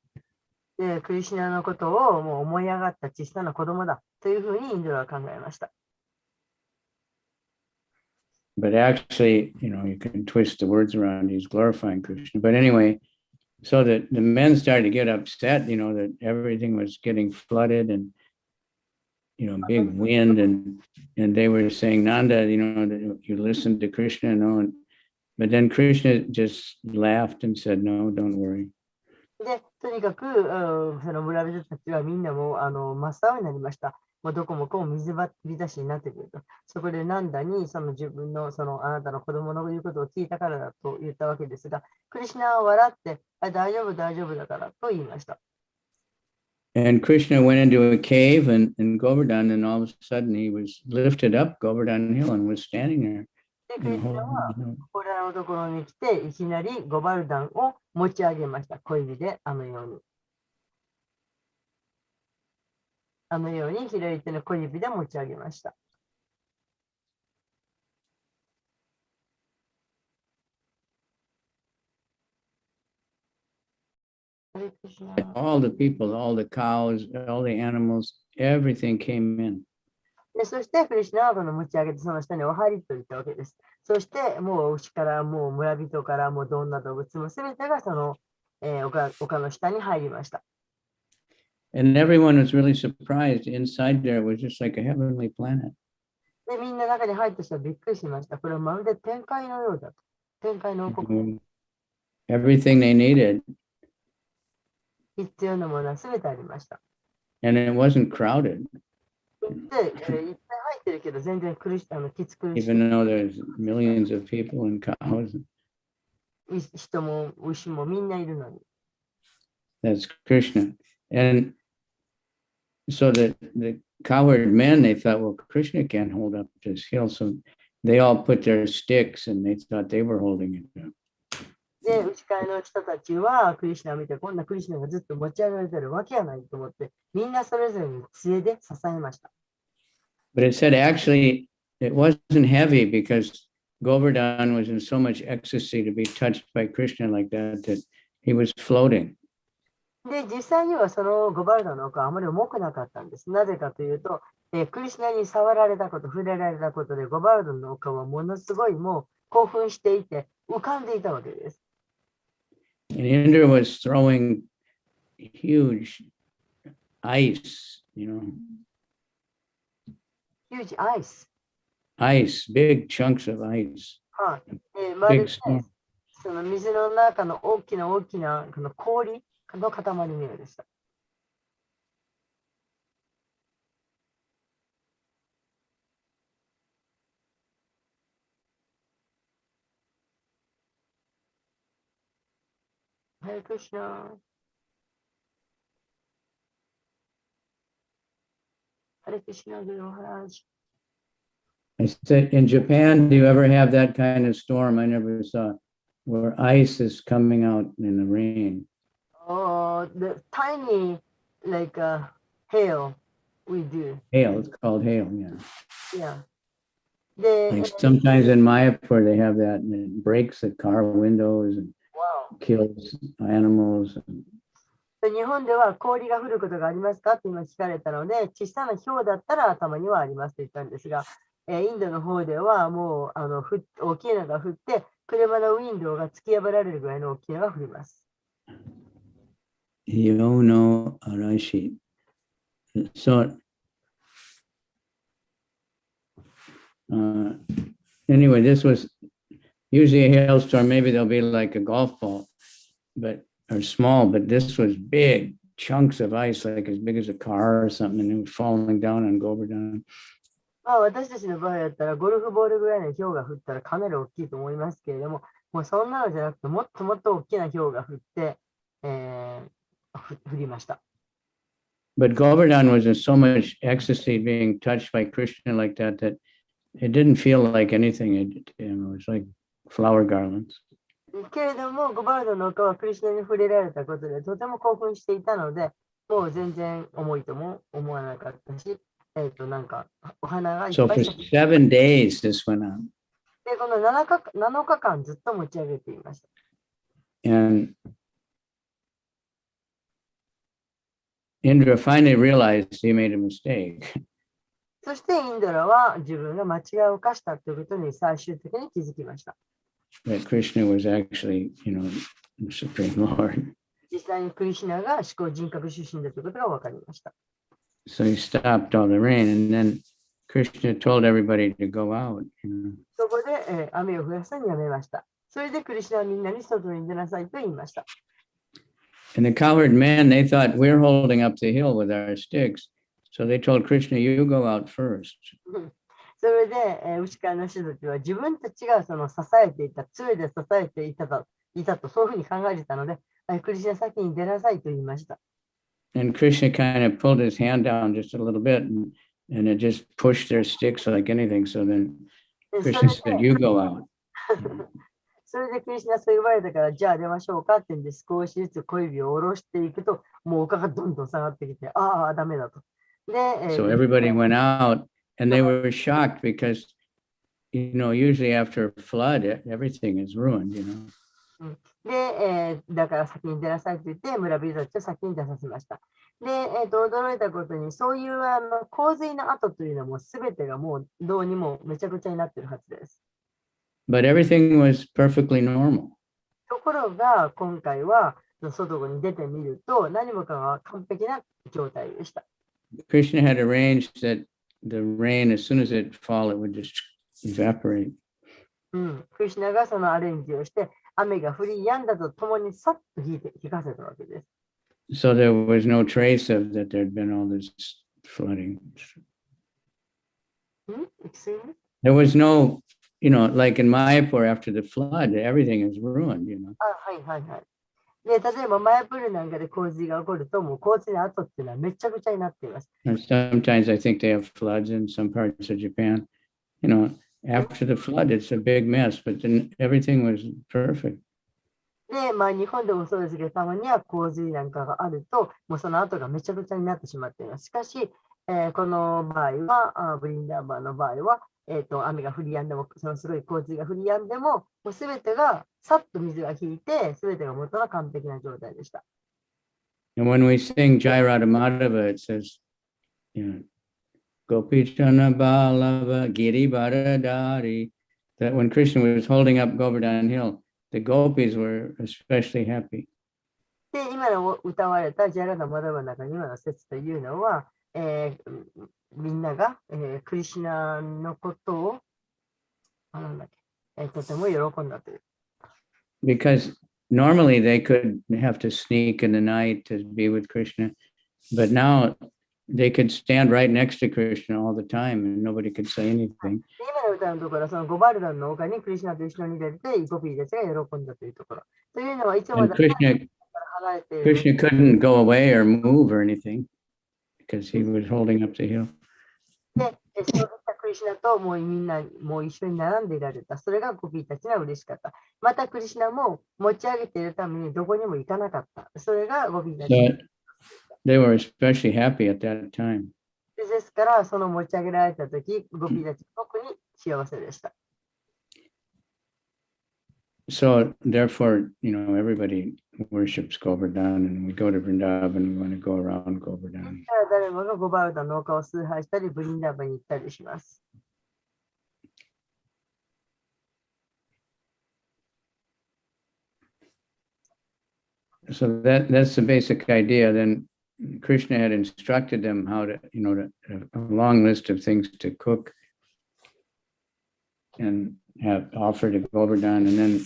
S3: で、クリシュナのことをもう思い上がった小さな子供だというふうにインドラは考えました。
S6: But actually, you can twist the words around. He's glorifying Krishna. But anyway, so that the men started to get upset, that everything was getting flooded and, big wind. And they were saying, Nanda, that you listen to Krishna. But then Krishna just laughed and said, no, don't worry.
S3: で、とにかく、その村人たちはみんなも真っ青になりました。もうどこもこう水浸しになってくると。そこでナンダに自分のあなたの子供の言うことを聞いたからだと言ったわけですが、クリシュナは笑って、大丈夫、大丈夫だからと言いました。
S6: And Krishna went into a cave in Govardhan, and all of a sudden he was lifted up Govardhan Hill and was standing there.
S3: で、クリシュナはこれらのところに来て、いきなりゴバルダンを持ち上げました。小指であのように。あのように左手の小指で持ち上げました。
S6: All the people, all the cows, all the animals, everything came in.
S3: でそして、クリシュナはこの持ち上げて、その下にお入りと言ったわけです。そして、もう牛から、もう村人から、もうどんな動物もすべてが丘の下に入りました。
S6: And everyone was really surprised. Inside there was just like a heavenly planet.
S3: で、みんな中に入った人はびっくりしました。これはまるで天界のようだと。天界の王国。
S6: Everything they needed.
S3: 必要なものはすべてありました。
S6: And it wasn't crowded.
S3: で、いっぱい入ってるけど、全然きつ苦しい。
S6: Even though there's millions of people and cows.
S3: 人も牛もみんないるのに。
S6: That's Krishna. And so the cowherd men, they thought, well, Krishna can't hold up this hill. So they all put their sticks and they thought they were holding it up.
S3: で、牛飼いの人たちはクリシュナを見て、こんなクリシュナがずっと持ち上げられてるわけはないと思って、みんなそれぞれに杖で支えました。
S6: But it said actually it wasn't heavy because Govardhan was in so much ecstasy to be touched by Krishna like that he was floating.
S3: で、実際にはそのゴバルダの丘はあまり重くなかったんです。なぜかというと、クリシュナに触られたこと、触れられたことで、ゴバルダの丘はものすごいもう興奮していて、浮かんでいたわけです。
S6: And Indra was throwing huge ice,
S3: Huge ice.
S6: Ice, big chunks of ice.
S3: はい。まるでその水の中の大きなこの氷の塊のようでした。Hare Krishna. Hare Krishna, Guru Maharaj.
S6: I said, in Japan, do you ever have that kind of storm? I never saw where ice is coming out in the rain.
S3: Oh, the tiny, like hail, we do.
S6: Hail, it's called hail, yeah.
S3: Yeah.
S6: Like sometimes in Mayapur, they have that and it breaks the car windows and kills animals.
S3: 日本では氷が降ることがありますかって今聞かれたので、小さな氷だったら頭にはありますと言ったんですが、インドの方ではもう大きいのが降って、車のウィンドウが突き破られるぐらいの大きいのが降ります。
S6: Yono Arashi. So, anyway, this was usually a hailstorm. Maybe there'll be like a golf ball, or small, but this was big chunks of ice, like as big as a car or something, and it was falling down on Govardhan.
S3: 私たちの場合だったら、ゴルフボールぐらいの氷が降ったらかなり大きいと思いますけれども、もうそんなのじゃなくて、もっともっと大きな氷が降って、降りました。
S6: But Govardhan was in so much ecstasy being touched by Krishna like that it didn't feel like anything. It was like flower garlands.
S3: けれども、ゴバルドの丘はクリシュナに触れられたことでとても興奮していたので、もう全然重いとも思わなかったし、なんかお花がいっぱい。
S6: So for 7 days this went on.
S3: で、この7日間ずっと持ち上げていました。
S6: And Indra finally realized he made a mistake.
S3: そしてインドラは自分が間違いを犯したということに最終的に気づきました。
S6: That Krishna was actually, the Supreme Lord.
S3: 実際にクリシュナが思考人格出身だということが分かりました。
S6: So he stopped all the rain, and then Krishna told everybody to go out.
S3: そこで、雨を降らすのにやめました。それでクリシュナはみんなに外に出なさいと言いました。
S6: And the cowherd men, they thought we're holding up the hill with our sticks. So they told Krishna, you go out first.
S3: それで、牛飼いの人たちは自分たちがその支えていた、杖で支えていたとそういうふうに考えていたので、クリシュナ先に出なさいと言いました。
S6: And Krishna kind of pulled his hand down just a little bit, and it just pushed their sticks like anything. So then Krishna said, you go out.
S3: それでクリシュナそう言われたから、じゃあ出ましょうかって言うんで、少しずつ小指を下ろしていくと、もう丘がどんどん下がってきて、ああ、ダメだと。で、
S6: So everybody went out, and they were shocked because, usually after a flood, everything is ruined,
S3: で、だから先に出なさいと言って、村人たちを先に出させました。で、驚いたことに、そういう洪水の後というのも、すべてがもうどうにもめちゃくちゃになっているはずです。
S6: But everything was perfectly normal.
S3: ところが、今回は、外に出てみると、何もかが完璧な状態でした。
S6: Krishna had arranged that the rain, as soon as it fall, it would just evaporate.
S3: クリシュナがそのアレンジをして、雨が降り止んだとともにさっと引かせたわけです。
S6: So there was no trace of that there had been all this flooding. There was no, like in Mayapur after the flood, everything is ruined,
S3: はいはいはい。で、例えばマヤプールなんかで洪水が起こると、もう洪水の後っていうのはめちゃくちゃになっています。
S6: And sometimes I think they have floods in some parts of Japan. After the flood, it's a big mess, but then everything was perfect.
S3: で、日本でもそうですけど、たまには洪水なんかがあると、もうその後がめちゃくちゃになってしまっています。しかし、この場合は、ブリンダーバーの場合は、雨が降り止んでも、そのすごい洪水が降り止んでも、もうすべてがさっと水が引いて、すべてが元の完璧な状態でした。
S6: And when we sing Jai Radha Madhava, it says, Gopichana Balava Giri Baradari, that when Krishna was holding up Govardhan Hill, the gopis were especially happy.
S3: で、今の歌われたジャラダマダバの中に今の説というのは、みんなが、クリシュナのことを、とても喜んだという。
S6: Because normally they could have to sneak in the night to be with Krishna, but now they could stand right next to Krishna all the time and nobody could say anything.
S3: 今の歌のところはそのゴバルダンの丘にクリシュナと一緒に出てゴピーたちが喜んだというところ。というのはいつも
S6: And
S3: だから離れている。
S6: Krishna couldn't go away or move or anything because he was holding up the hill.
S3: で、そういったクリシュナともうみんなもう一緒に並んでいられた。それがゴピーたちが嬉しかった。またクリシュナも持ち上げているためにどこにも行かなかった。それがゴピーたち。
S6: So they were especially happy at that time.
S3: ですから、その持ち上げられたとき、ゴピーたち特に幸せでした。
S6: So therefore, everybody worships Govardhan and we go to Vrindavan, we want to go around Govardhan.
S3: 誰もがゴバルダンの丘を崇拝したり、ブリンダーバに行ったりします。
S6: So that's the basic idea. Then Krishna had instructed them how to, a long list of things to cook and have offered to Govardhan. And then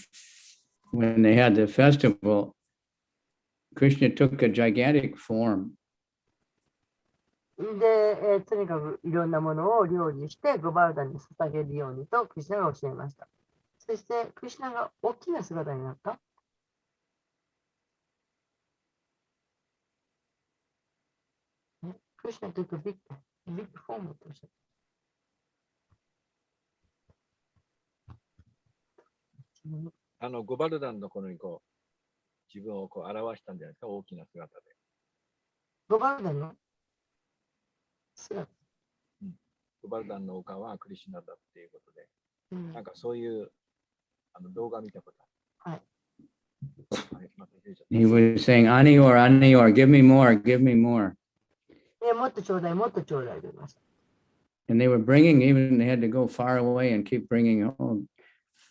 S6: when they had the festival, Krishna took a gigantic form.
S3: で、とにかくいろんなものを料理してゴバルダンに捧げるようにとクリシュナが教えました。そしてクリシュナが大きな姿になった。クリシュナ took a big form とおっしゃった。
S2: ゴバルダンの頃に自分を表したんじゃないですか、大きな姿で。
S3: ゴバルダンの姿、
S2: ゴバルダンの丘はクリシュナだっていうことで。なんかそういう動画見たことある。
S3: はい。
S6: He was saying, Anior, give me more, give me more.
S3: もっとちょうだい、もっとちょうだいと言いました。
S6: And they were bringing, even they had to go far away and keep bringing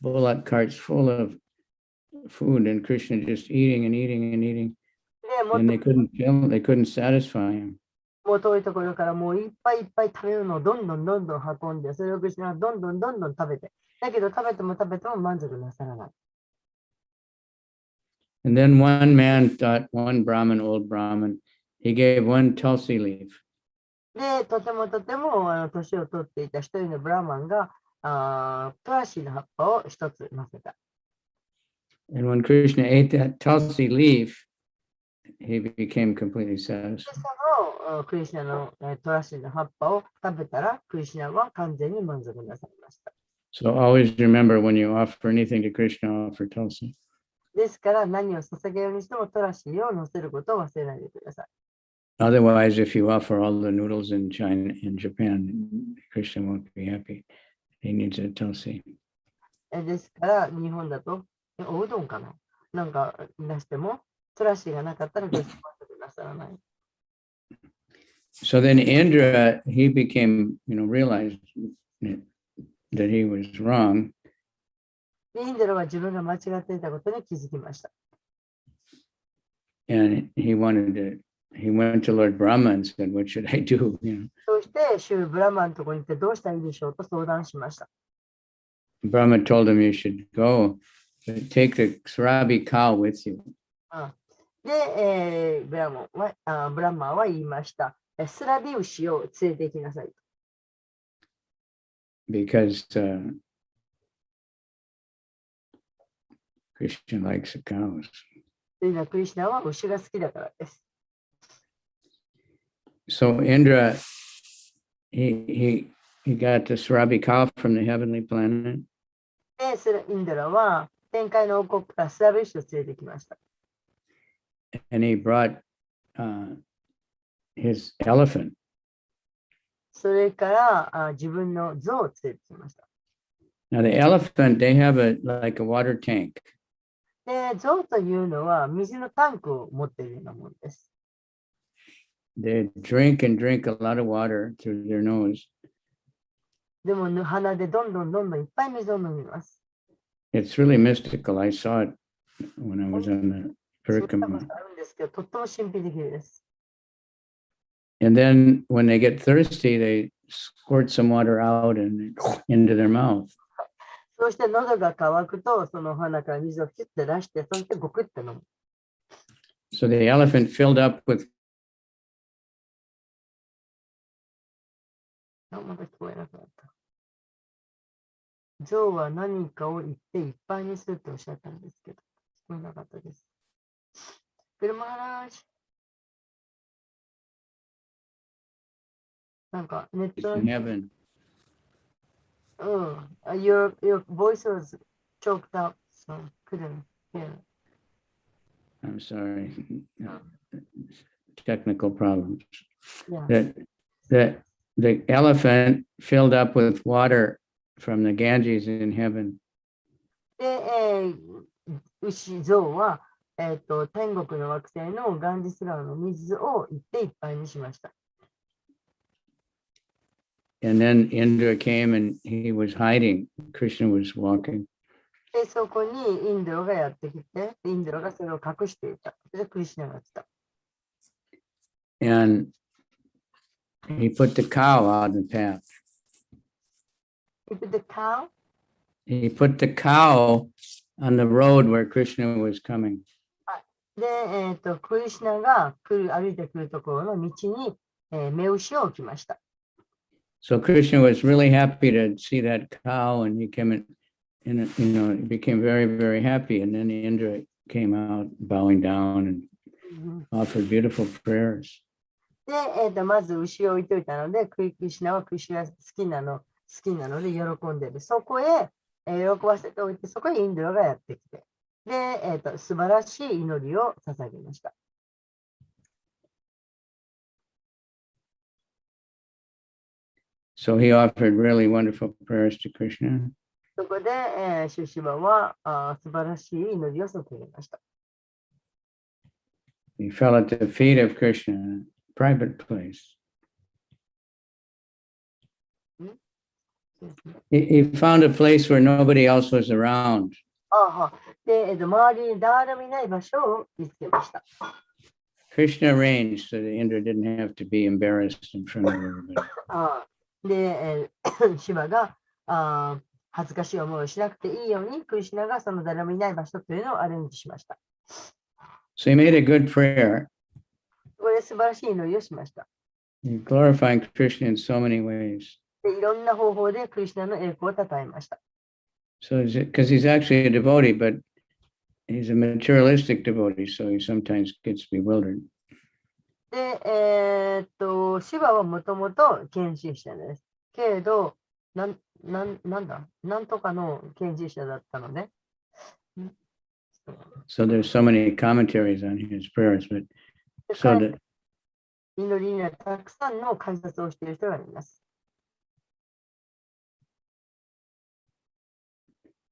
S6: bullock carts full of food, and Krishna just eating and eating and eating.
S3: で、もっ
S6: And
S3: と
S6: they couldn't satisfy him.
S3: もう遠いところからもういっぱいいっぱい食べるのをどんどんどんどん運んで、それをクリシュナはどんどんどんどん食べて、だけど食べても食べても満足なさらない。
S6: And then one man thought, one Brahmin, old Brahmin, he gave one tulsi leaf.
S3: で、とてもとても年を取っていた一人のブラマンがトラシの葉っぱを一つ乗せた。
S6: And when Krishna ate that tulsi leaf, he became completely satisfied.
S3: そのクリシュナのトラシの葉っぱを食べたら、クリシュナは完全に満足なさいました。
S6: So always remember, when you offer anything to Krishna, offer tulsi.
S3: ですから何を捧げるにしてもトラシを乗せることを忘れないでください。
S6: Otherwise, if you offer all the noodles in China, in Japan, Krishna won't be happy. He needs a tulsi.
S3: ですから日本だとおうどんかななんか出してもトラシがなかったらクリシュナ満足なさらない。
S6: So then Indra, he became, realized that he was wrong.
S3: インドラは自分が間違っていたことに気づきました。
S6: And he went to Lord Brahma and said, what should I do?
S3: そしてシューブラマンのところに行ってどうしたらいいでしょうと相談しました。
S6: Brahma told him, you should go, but take the Srabi cow with you.
S3: で、ブラマンは言いました。スラビ牛を連れて行きなさい。
S6: Because Krishna likes the cows.
S3: というのはクリシュナは牛が好きだからです。
S6: So Indra, he got the Srabi cow from the heavenly planet.
S3: で、インドラは天界の王国からスラビ牛を連れてきました。
S6: And he brought his elephant.
S3: それから自分の象を連れてきました。
S6: Now the elephant, they have like a water tank.
S3: で、象というのは水のタンクを持っているようなものです。
S6: They drink and drink a lot of water through their nose.
S3: でも鼻でどんどんどんどんいっぱい水を飲みます。
S6: It's really mystical. I saw it when I was on the
S3: そういったこと
S6: Parikrama.
S3: あるんですけど、とっても神秘的です。
S6: And then when they get thirsty, they squirt some water out and into their mouth.
S3: そして喉が渇くと、その鼻から水をピュッて出して、そしてゴクッて飲む。
S6: So the elephant filled up with
S3: あ、まだ聞こえなくなった。象は何かを言っていっぱいにするとおっしゃったんですけど、聞こえなかったです。車ラージ。なんかネット
S6: in heaven.
S3: Your voice was choked up, so couldn't hear.
S6: I'm sorry. Technical problems.
S3: Yeah.
S6: The elephant filled up with water from the Ganges in heaven.
S3: で、象は、天国の惑星のガンジス川の水をいっていっぱいにしました。
S6: And then Indra came and he was hiding. Krishna was walking.
S3: で、そこにインドラがやってきて、インドラがそれを隠していた。で、クリシュナが来た。
S6: And he put the cow out in the path.
S3: He put the cow?
S6: He put the cow on the road where Krishna was coming.
S3: で、クリシュナが歩いてくるところの道に、目牛を置きました。
S6: So Krishna was really happy to see that cow, and he came in, and he became very, very happy. And then Indra came out, bowing down, and offered beautiful prayers.
S3: で、まず牛を置いといたので、クリシュナは牛が好きなので喜んでいる。そこへ、喜ばせておいて、そこへインドラがやってきて、で、素晴らしい祈りを捧げました。
S6: So he offered really wonderful prayers to Krishna.
S3: そこで、シュシバは素晴らしい祈りを捧げました。
S6: He fell at the feet of Krishna in a private place. He found a place where nobody else was around.
S3: で、周りに誰もいない場所を見つけました。
S6: Krishna arranged so that Indra didn't have to be embarrassed in front of everybody.
S3: で、シバが恥ずかしい思いをしなくていいように、クリシュナがその誰もいない場所というのをアレンジしました。
S6: So he made a good prayer.
S3: これ素晴らしい祈りをしました。
S6: Glorifying Krishna in so many ways.
S3: で、いろんな方法でクリシュナの栄光をたたえました。
S6: So, because he's actually a devotee, but he's a materialistic devotee, so he sometimes gets bewildered.
S3: で、シバはもともと献身者です。けれど、なんとかの献身者だったので。
S6: So there's so many commentaries on his prayers, but so that
S3: 祈りにはたくさんの解説をしている人がいます。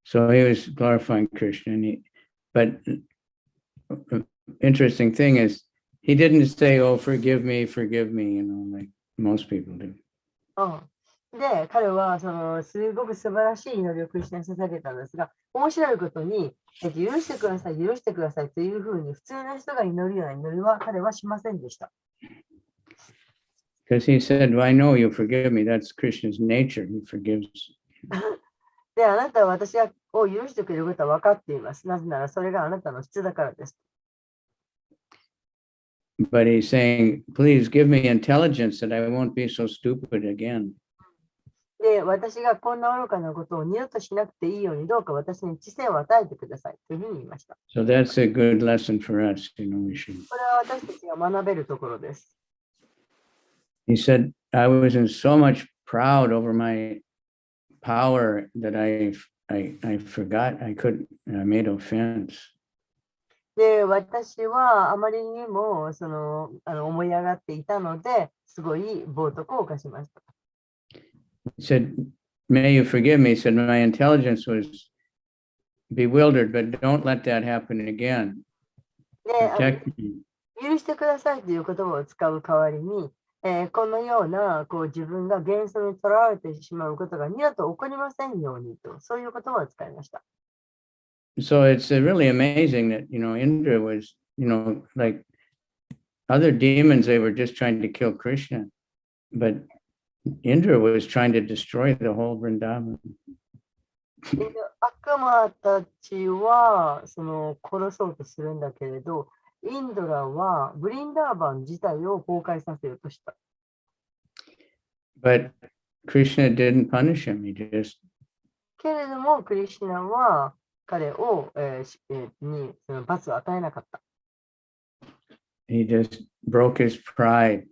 S6: So he was glorifying Krishna, but interesting thing is he didn't say, "Oh, forgive me," like most people do.
S3: で、彼はすごく素晴らしい祈りをクリシュナに捧げたんですが、面白いことに、許してください、許してくださいというふうに普通の人が祈るような祈りは彼はしませんでした。
S6: Because he said, well, I know you forgive me. That's Krishna's nature. He forgives.
S3: で、あなたは私を許してくれることは分かっています。なぜならそれがあなたの質だからです。
S6: But he's saying, please give me intelligence that I won't be so stupid again.
S3: で、私がこんな愚かなことを二度としなくていいように、どうか私に知性を与えてくださいというふうに言いました。
S6: So that's a good lesson for us. We should.
S3: これは私たちが学べるところです。
S6: He said, I was in so much proud over my power that I forgot I made offense.
S3: で、私はあまりにも思い上がっていたので、すごい冒涜を犯しました。
S6: He said, may you forgive me. He said, my intelligence was bewildered, but don't let that happen again.
S3: で、許してくださいという言葉を使う代わりに、このような自分が幻想にとらわれてしまうことが二度と起こりませんようにと、そういう言葉を使いました。
S6: So it's really amazing that, Indra was, like other demons, they were just trying to kill Krishna, but Indra was trying to destroy the whole Vrindavan.
S3: 悪魔たちは殺そうとするんだけれど、インドラはブリンダーバン自体を崩壊させようとした。
S6: But Krishna didn't punish him. He just
S3: けれども、クリシュナは彼を、に罰を与えなかった。
S6: He just broke his pride.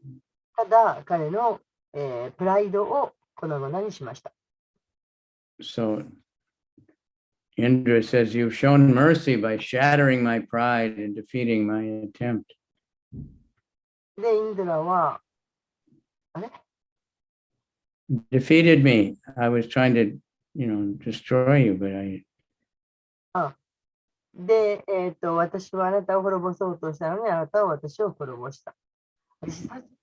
S3: ただ、彼の、プライドを粉々にしました。
S6: So Indra says, you've shown mercy by shattering my pride and defeating my attempt.
S3: で、インドラは、
S6: defeated me. I was trying to, destroy you, but I.
S3: で、私はあなたを滅ぼそうとしたのに、あなたは私を滅ぼした。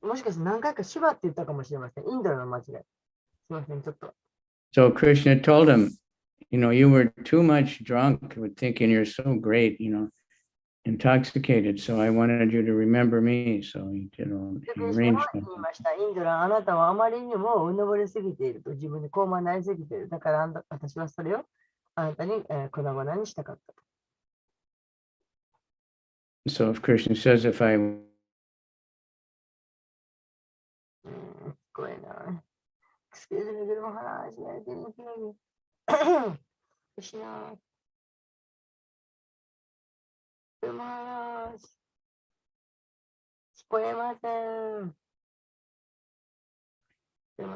S3: もしかして何回かシュバって言ったかもしれません。インドラの間違い。すみません、ちょっと。
S6: So Krishna told him, you were too much drunk with thinking you're so great, intoxicated. So I wanted you to remember me. So he arranged that.
S3: 言いました。インドラ、あなたはあまりにもうぬぼれすぎていると、自分に高慢になりすぎている。だから私はそれをあなたに粉々にしたかった。
S6: So if Krishna says, if I
S3: 聞こえない。Excuse me, Guru Maharaj, I didn't hear you. Krishna. Guru Maharaj. 聞こえません。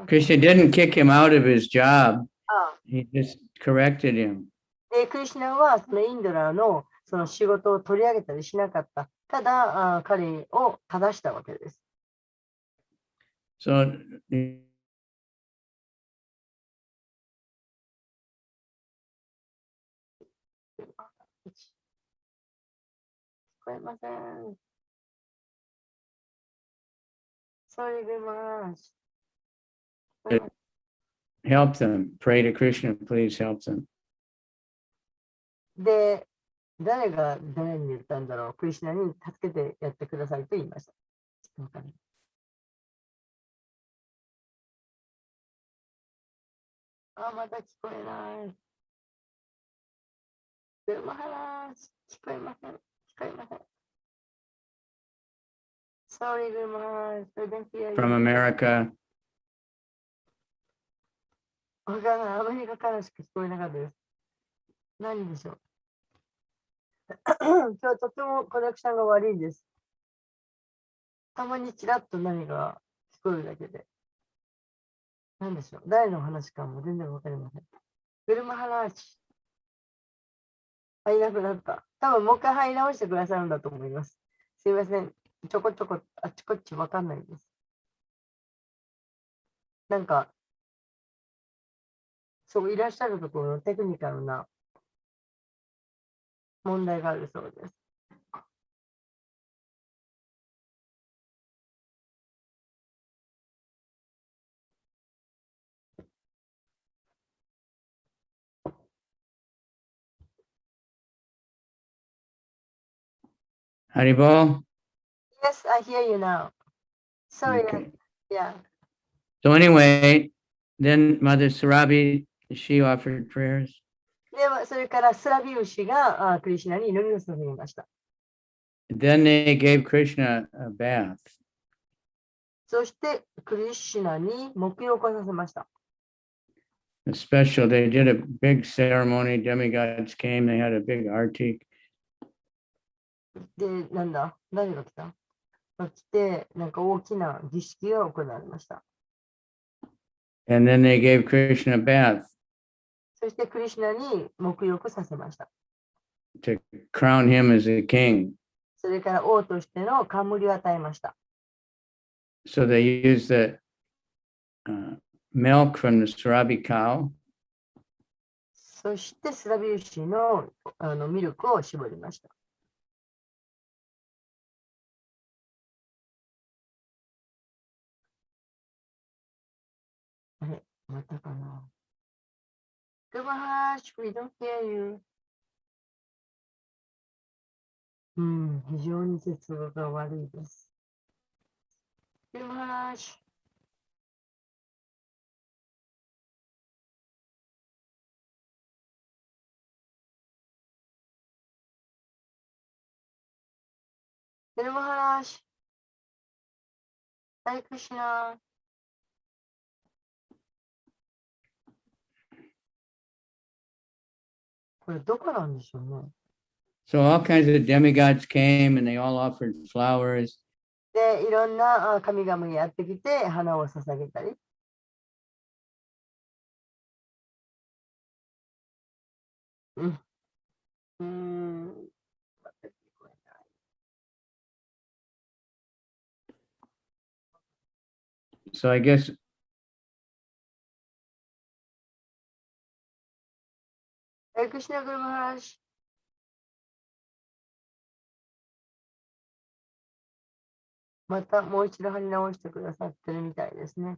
S6: Krishna didn't kick him out of his job. He just corrected him.
S3: で、クリシュナはそのインドラのその仕事を取り上げたりしなかった。ただ、彼を正したわけです。
S6: So
S3: こえません。Sorry very much.
S6: Help them. Pray to Krishna, please help them.
S3: で、誰が誰に言ったんだろう。クリシュナに助けてやってくださいと言いました。あ、まだ聞こえない。ベルマハラー、聞こえません。聞こえません。Sorry, ベルマハラー、I don't hear you.
S6: From America.
S3: わからない。アメリカからしか聞こえなかったです。何でしょう。今日とてもコネクションが悪いです。たまにちらっと何が聞こえるだけで。何でしょう。誰の話かも全然わかりません。ベルマハラーチ。いなくなった。多分もう一回入り直してくださるんだと思います。すいません。ちょこちょこあっちこっちわかんないです。なんか、そういらっしゃるところのテクニカルな問題があるそうです。
S6: Haribol?
S3: Yes, I hear you now. Sorry,
S6: Okay.
S3: yeah.
S6: So anyway, then Mother Sarabi, she offered prayers.
S3: では、それからスラビウシがクリシュナに祈りを捧げました。
S6: Then they gave Krishna a bath.
S3: そしてクリシュナに沐浴をさせました。
S6: A special, they did a big ceremony. Demigods came, they had a big arti.
S3: で、なんだ誰が来た来て、なんか大きな儀式が行われました。
S6: And then they gave Krishna a bath
S3: そしてクリシュナに沐浴させました。
S6: to crown him as a king.
S3: それから王としての冠を与えました。
S6: So they used the milk from the Sarabi cow.
S3: そしてスラビウシのミルクを絞りました。あれ、またかな。Goodbye, we don't hear you. 非常に接続が悪いです。Goodbye. ベルマハラーシ。ハリクシナ。これどこなんでしょうね。
S6: So all kinds of demigods came and they all offered flowers.
S3: で、いろんな神々がやってきて花を捧げたり。
S6: So I guess
S3: クシナグルマハラシ。またもう一度貼り直してくださってるみたいですね。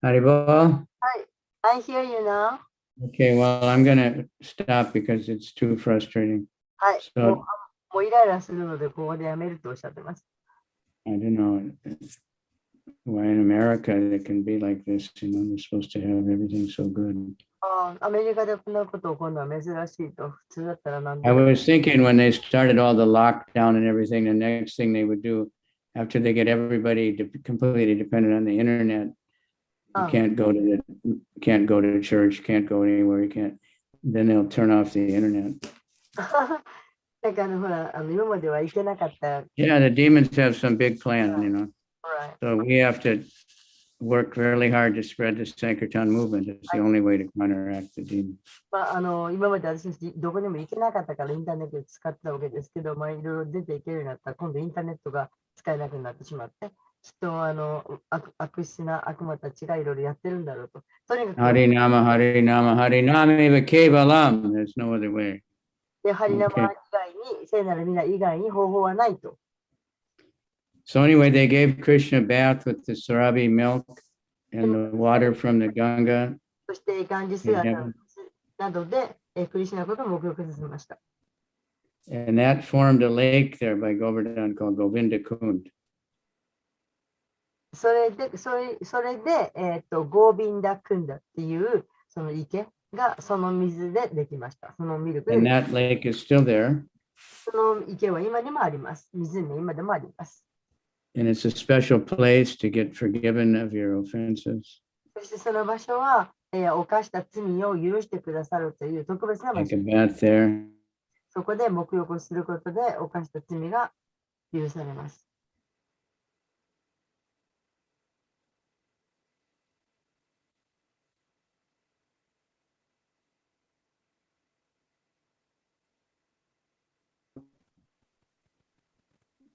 S6: Haribol?
S3: はい。I hear you now.
S6: Okay, well, I'm going to stop because it's too frustrating.
S3: はい。
S6: So
S3: もうイライラするので、ここでやめるとおっしゃってます。
S6: I don't know why in America it can be like this. You know, they're supposed to have everything so good.
S3: アメリカでこんなこと起こるのは珍しいと、普通だったら何で
S6: I
S3: も。
S6: was thinking when they started all the lockdown and everything, the next thing they would do after they get everybody completely dependent on the internet, you can't go to church, can't go anywhere, you can't. Then they'll turn off the internet.
S3: だからほら、今までは行けなかった。
S6: Yeah, the demons have some big plan, you know.
S3: Right.
S6: So we have to worked really hard to spread the Sankirtan movement. It's the only way to counteract the demon.
S3: 今まで私たちどこにも行けなかったからインターネットで使ってたわけですけど、いろいろ出ていけるようになったら今度インターネットが使えなくなってしまって、きっと悪質な悪魔たちがいろいろやってるんだろうと。とにかく
S6: Harinama, Harinama, Harinama eva kevalam. There's no other way.
S3: でハリナマ以外に、聖なる皆以外に方法はないと。
S6: So anyway, they gave Krishna a bath with the sarabi milk and the water from the Ganga.
S3: そしてガンジス川などでクリシュナのことを目標させました。
S6: And that formed a lake there by Govardhan called Govinda Kund.
S3: それで、ゴービンダクンダっていうその池がその水でできました。そのミルクで
S6: And that lake is still there.
S3: その池は今にもあります。湖は今でもあります。
S6: And it's a special place to get forgiven of your offenses.
S3: そしてその場所は、犯した罪を許してくださるという特別な場
S6: Take
S3: 所
S6: a。bath there.
S3: そこで沐浴することで犯した罪が許されます。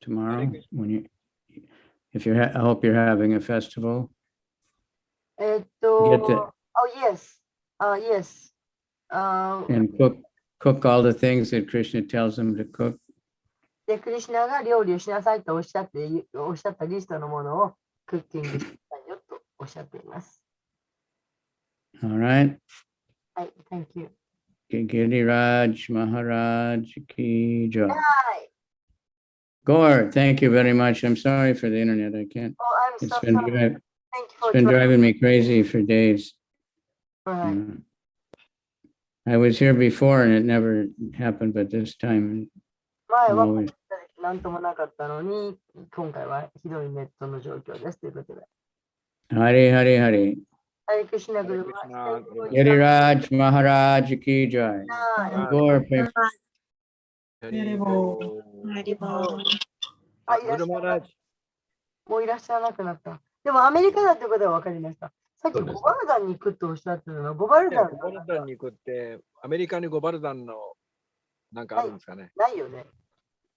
S6: Tomorrow, when you, if you're, I hope you're having a festival. Get the,
S3: oh yes, yes.
S6: and cook all the things that Krishna tells them to cook.
S3: で、クリシュナが料理をしなさいとおっしゃったリストのものをクッキングしたいよとおっしゃっています。
S6: All right.
S3: はい、Thank you.
S6: Giriraj Maharaj ki jai.
S3: はい。
S6: Gore, thank you very much. I'm sorry for the internet. I can't.
S3: Oh, I'm
S6: It's
S3: so
S6: been
S3: sorry.
S6: driving,
S3: Thank you
S6: it's
S3: for
S6: been driving me crazy for days.
S3: Right.
S6: I was here before and it never happened, but this time
S3: 前
S6: I'm
S3: は
S6: always.
S3: 何ともなかったのに、今回はひどいネットの状況ですということで。
S6: Hari Hari Hari.
S3: ハリクシナグル
S6: Giriraj Maharaj ki jai. Gore, pray.
S3: あ、いらっしゃい。もういらっしゃらなくなった。でもアメリカだということは分かりました。さっきゴバルダンに行くとおっしゃってるのは、ゴバルダン
S2: に行くって、アメリカにゴバルダンのなんかあるんですかね。
S3: ないよね。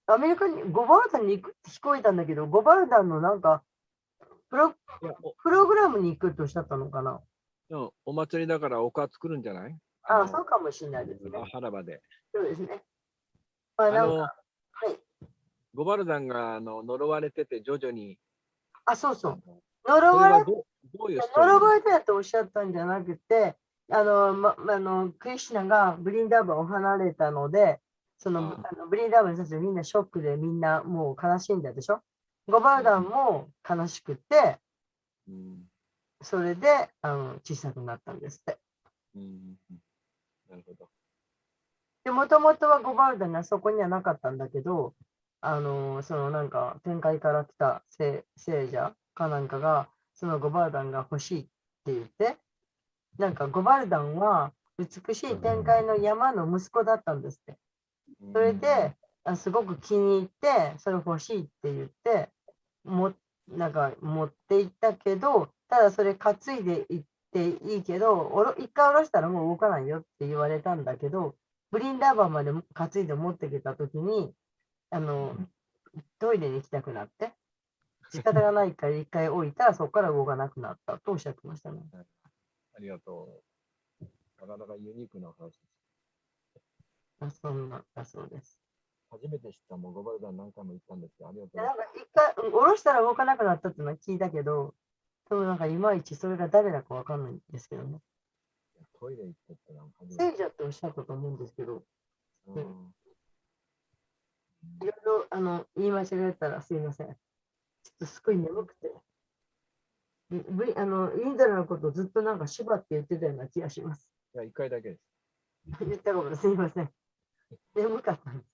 S3: アメリカにゴバルダンに行くって聞こえたんだけど、ゴバルダンのなんかプログラムに行くとおっしゃったのかな。
S2: お祭りだからおか作るんじゃない？
S3: あ、そうかもしれないですね。
S2: 原場で。
S3: そうですね。まあ、なんか、はい。
S2: ゴバルダンが呪われてて徐々に。
S3: あ、そうそう。呪われてたとおっしゃったんじゃなくて、クリシュナがブリンダーバンを離れたので、ブリンダーバンの人たちみんなショックでみんなもう悲しんだでしょ。ゴバルダンも悲しくて、それで小さくなったんですって。
S2: なるほど。
S3: で、もともとはゴバルダンがそこにはなかったんだけど、なんか天界から来た聖者かなんかが、そのゴバルダンが欲しいって言って、なんかゴバルダンは美しい天界の山の息子だったんですって。それですごく気に入って、それ欲しいって言って、なんか持って行ったけど、ただそれ担いで行っていいけど、一回下ろしたらもう動かないよって言われたんだけど、ブリンダーバンまで担いで持ってきたときに、トイレに行きたくなって、仕方がないから一回置いたらそこから動かなくなったとおっしゃってましたね。
S2: ありがとう。なかなかユニークな話です。
S3: そんなだそうです。
S2: 初めて知ったもん、ゴバルダン何回も行ったんですけど、ありがとう。
S3: なんか一回下ろしたら動かなくなったっていうのは聞いたけど、多分なんかいまいちそれが誰だかわかんないんですけどね。
S2: トイレ行ってったら
S3: 聖者っておっしゃったと思うんですけど、いろいろ言い間違えたらすいません。ちょっとすごい眠くて。インドのことをずっとなんかシバって言ってたような気がします。
S2: いや、一回だけです。
S3: 言ったことすいません。眠かったんです。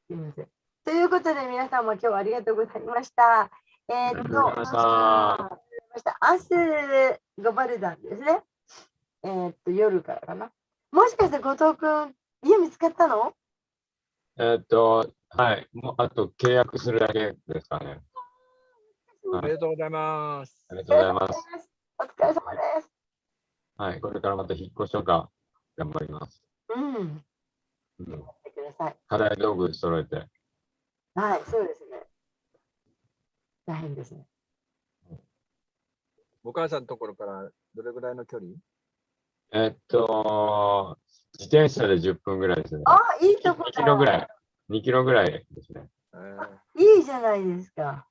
S3: すいません。ということで皆様今日はありがとうございました。明日ゴバルダンですね。夜からかな。もしかして後藤君、家見つかったの？
S7: はい。もうあと契約するだけですかね。
S2: ありがとうございます。
S7: ありがとうございます。
S3: お疲れ様です。
S7: はい、これからまた引っ越しとか頑張ります。
S3: うん。
S7: うん、
S3: してください。
S7: 課題道具揃えて。
S3: はい、そうですね。大変ですね。
S2: お母さんのところからどれぐらいの距離？
S7: 自転車で10分ぐらいですね。
S3: あ、いいとこ
S7: 2キロぐらい。2キロぐらいですね。
S3: いいじゃないですか。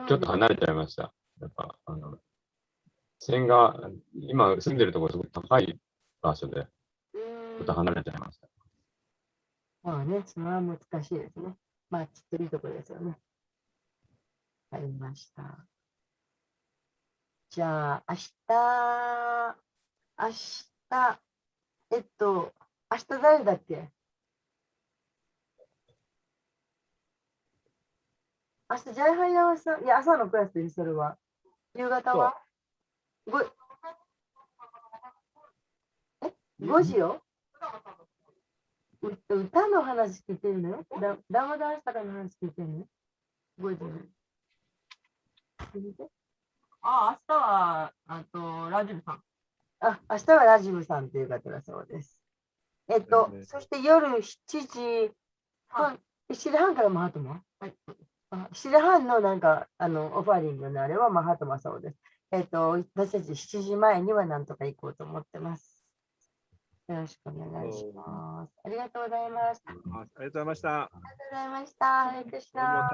S7: ちょっと離れちゃいました。やっぱ、線が、今住んでるところすごく高い場所で、ちょっと離れちゃいました。
S3: まあね、それは難しいですね。まあ、きっといいところですよね。わかりました。じゃあ、明日、明日誰だっけ？明日、ジャイハイヤマさん、いや、朝のクラスです、それは。夕方は5時よ。歌の話聞いてるのよ。ダマダンスタカの話聞いてるのよ。5時。
S1: あ、明日は、ラジブさん。
S3: 明日はラジブさんという方だそうです。そして夜7時半、7時半からマハトマ、はい、7時半のなんか、オファリングのあれはマハトマそうです。私たち7時前にはなんとか行こうと思ってます。よろしくお願いします。ありがとうございました。
S2: ありがとうございました。
S3: ありがとうございました。ハレクリシナ。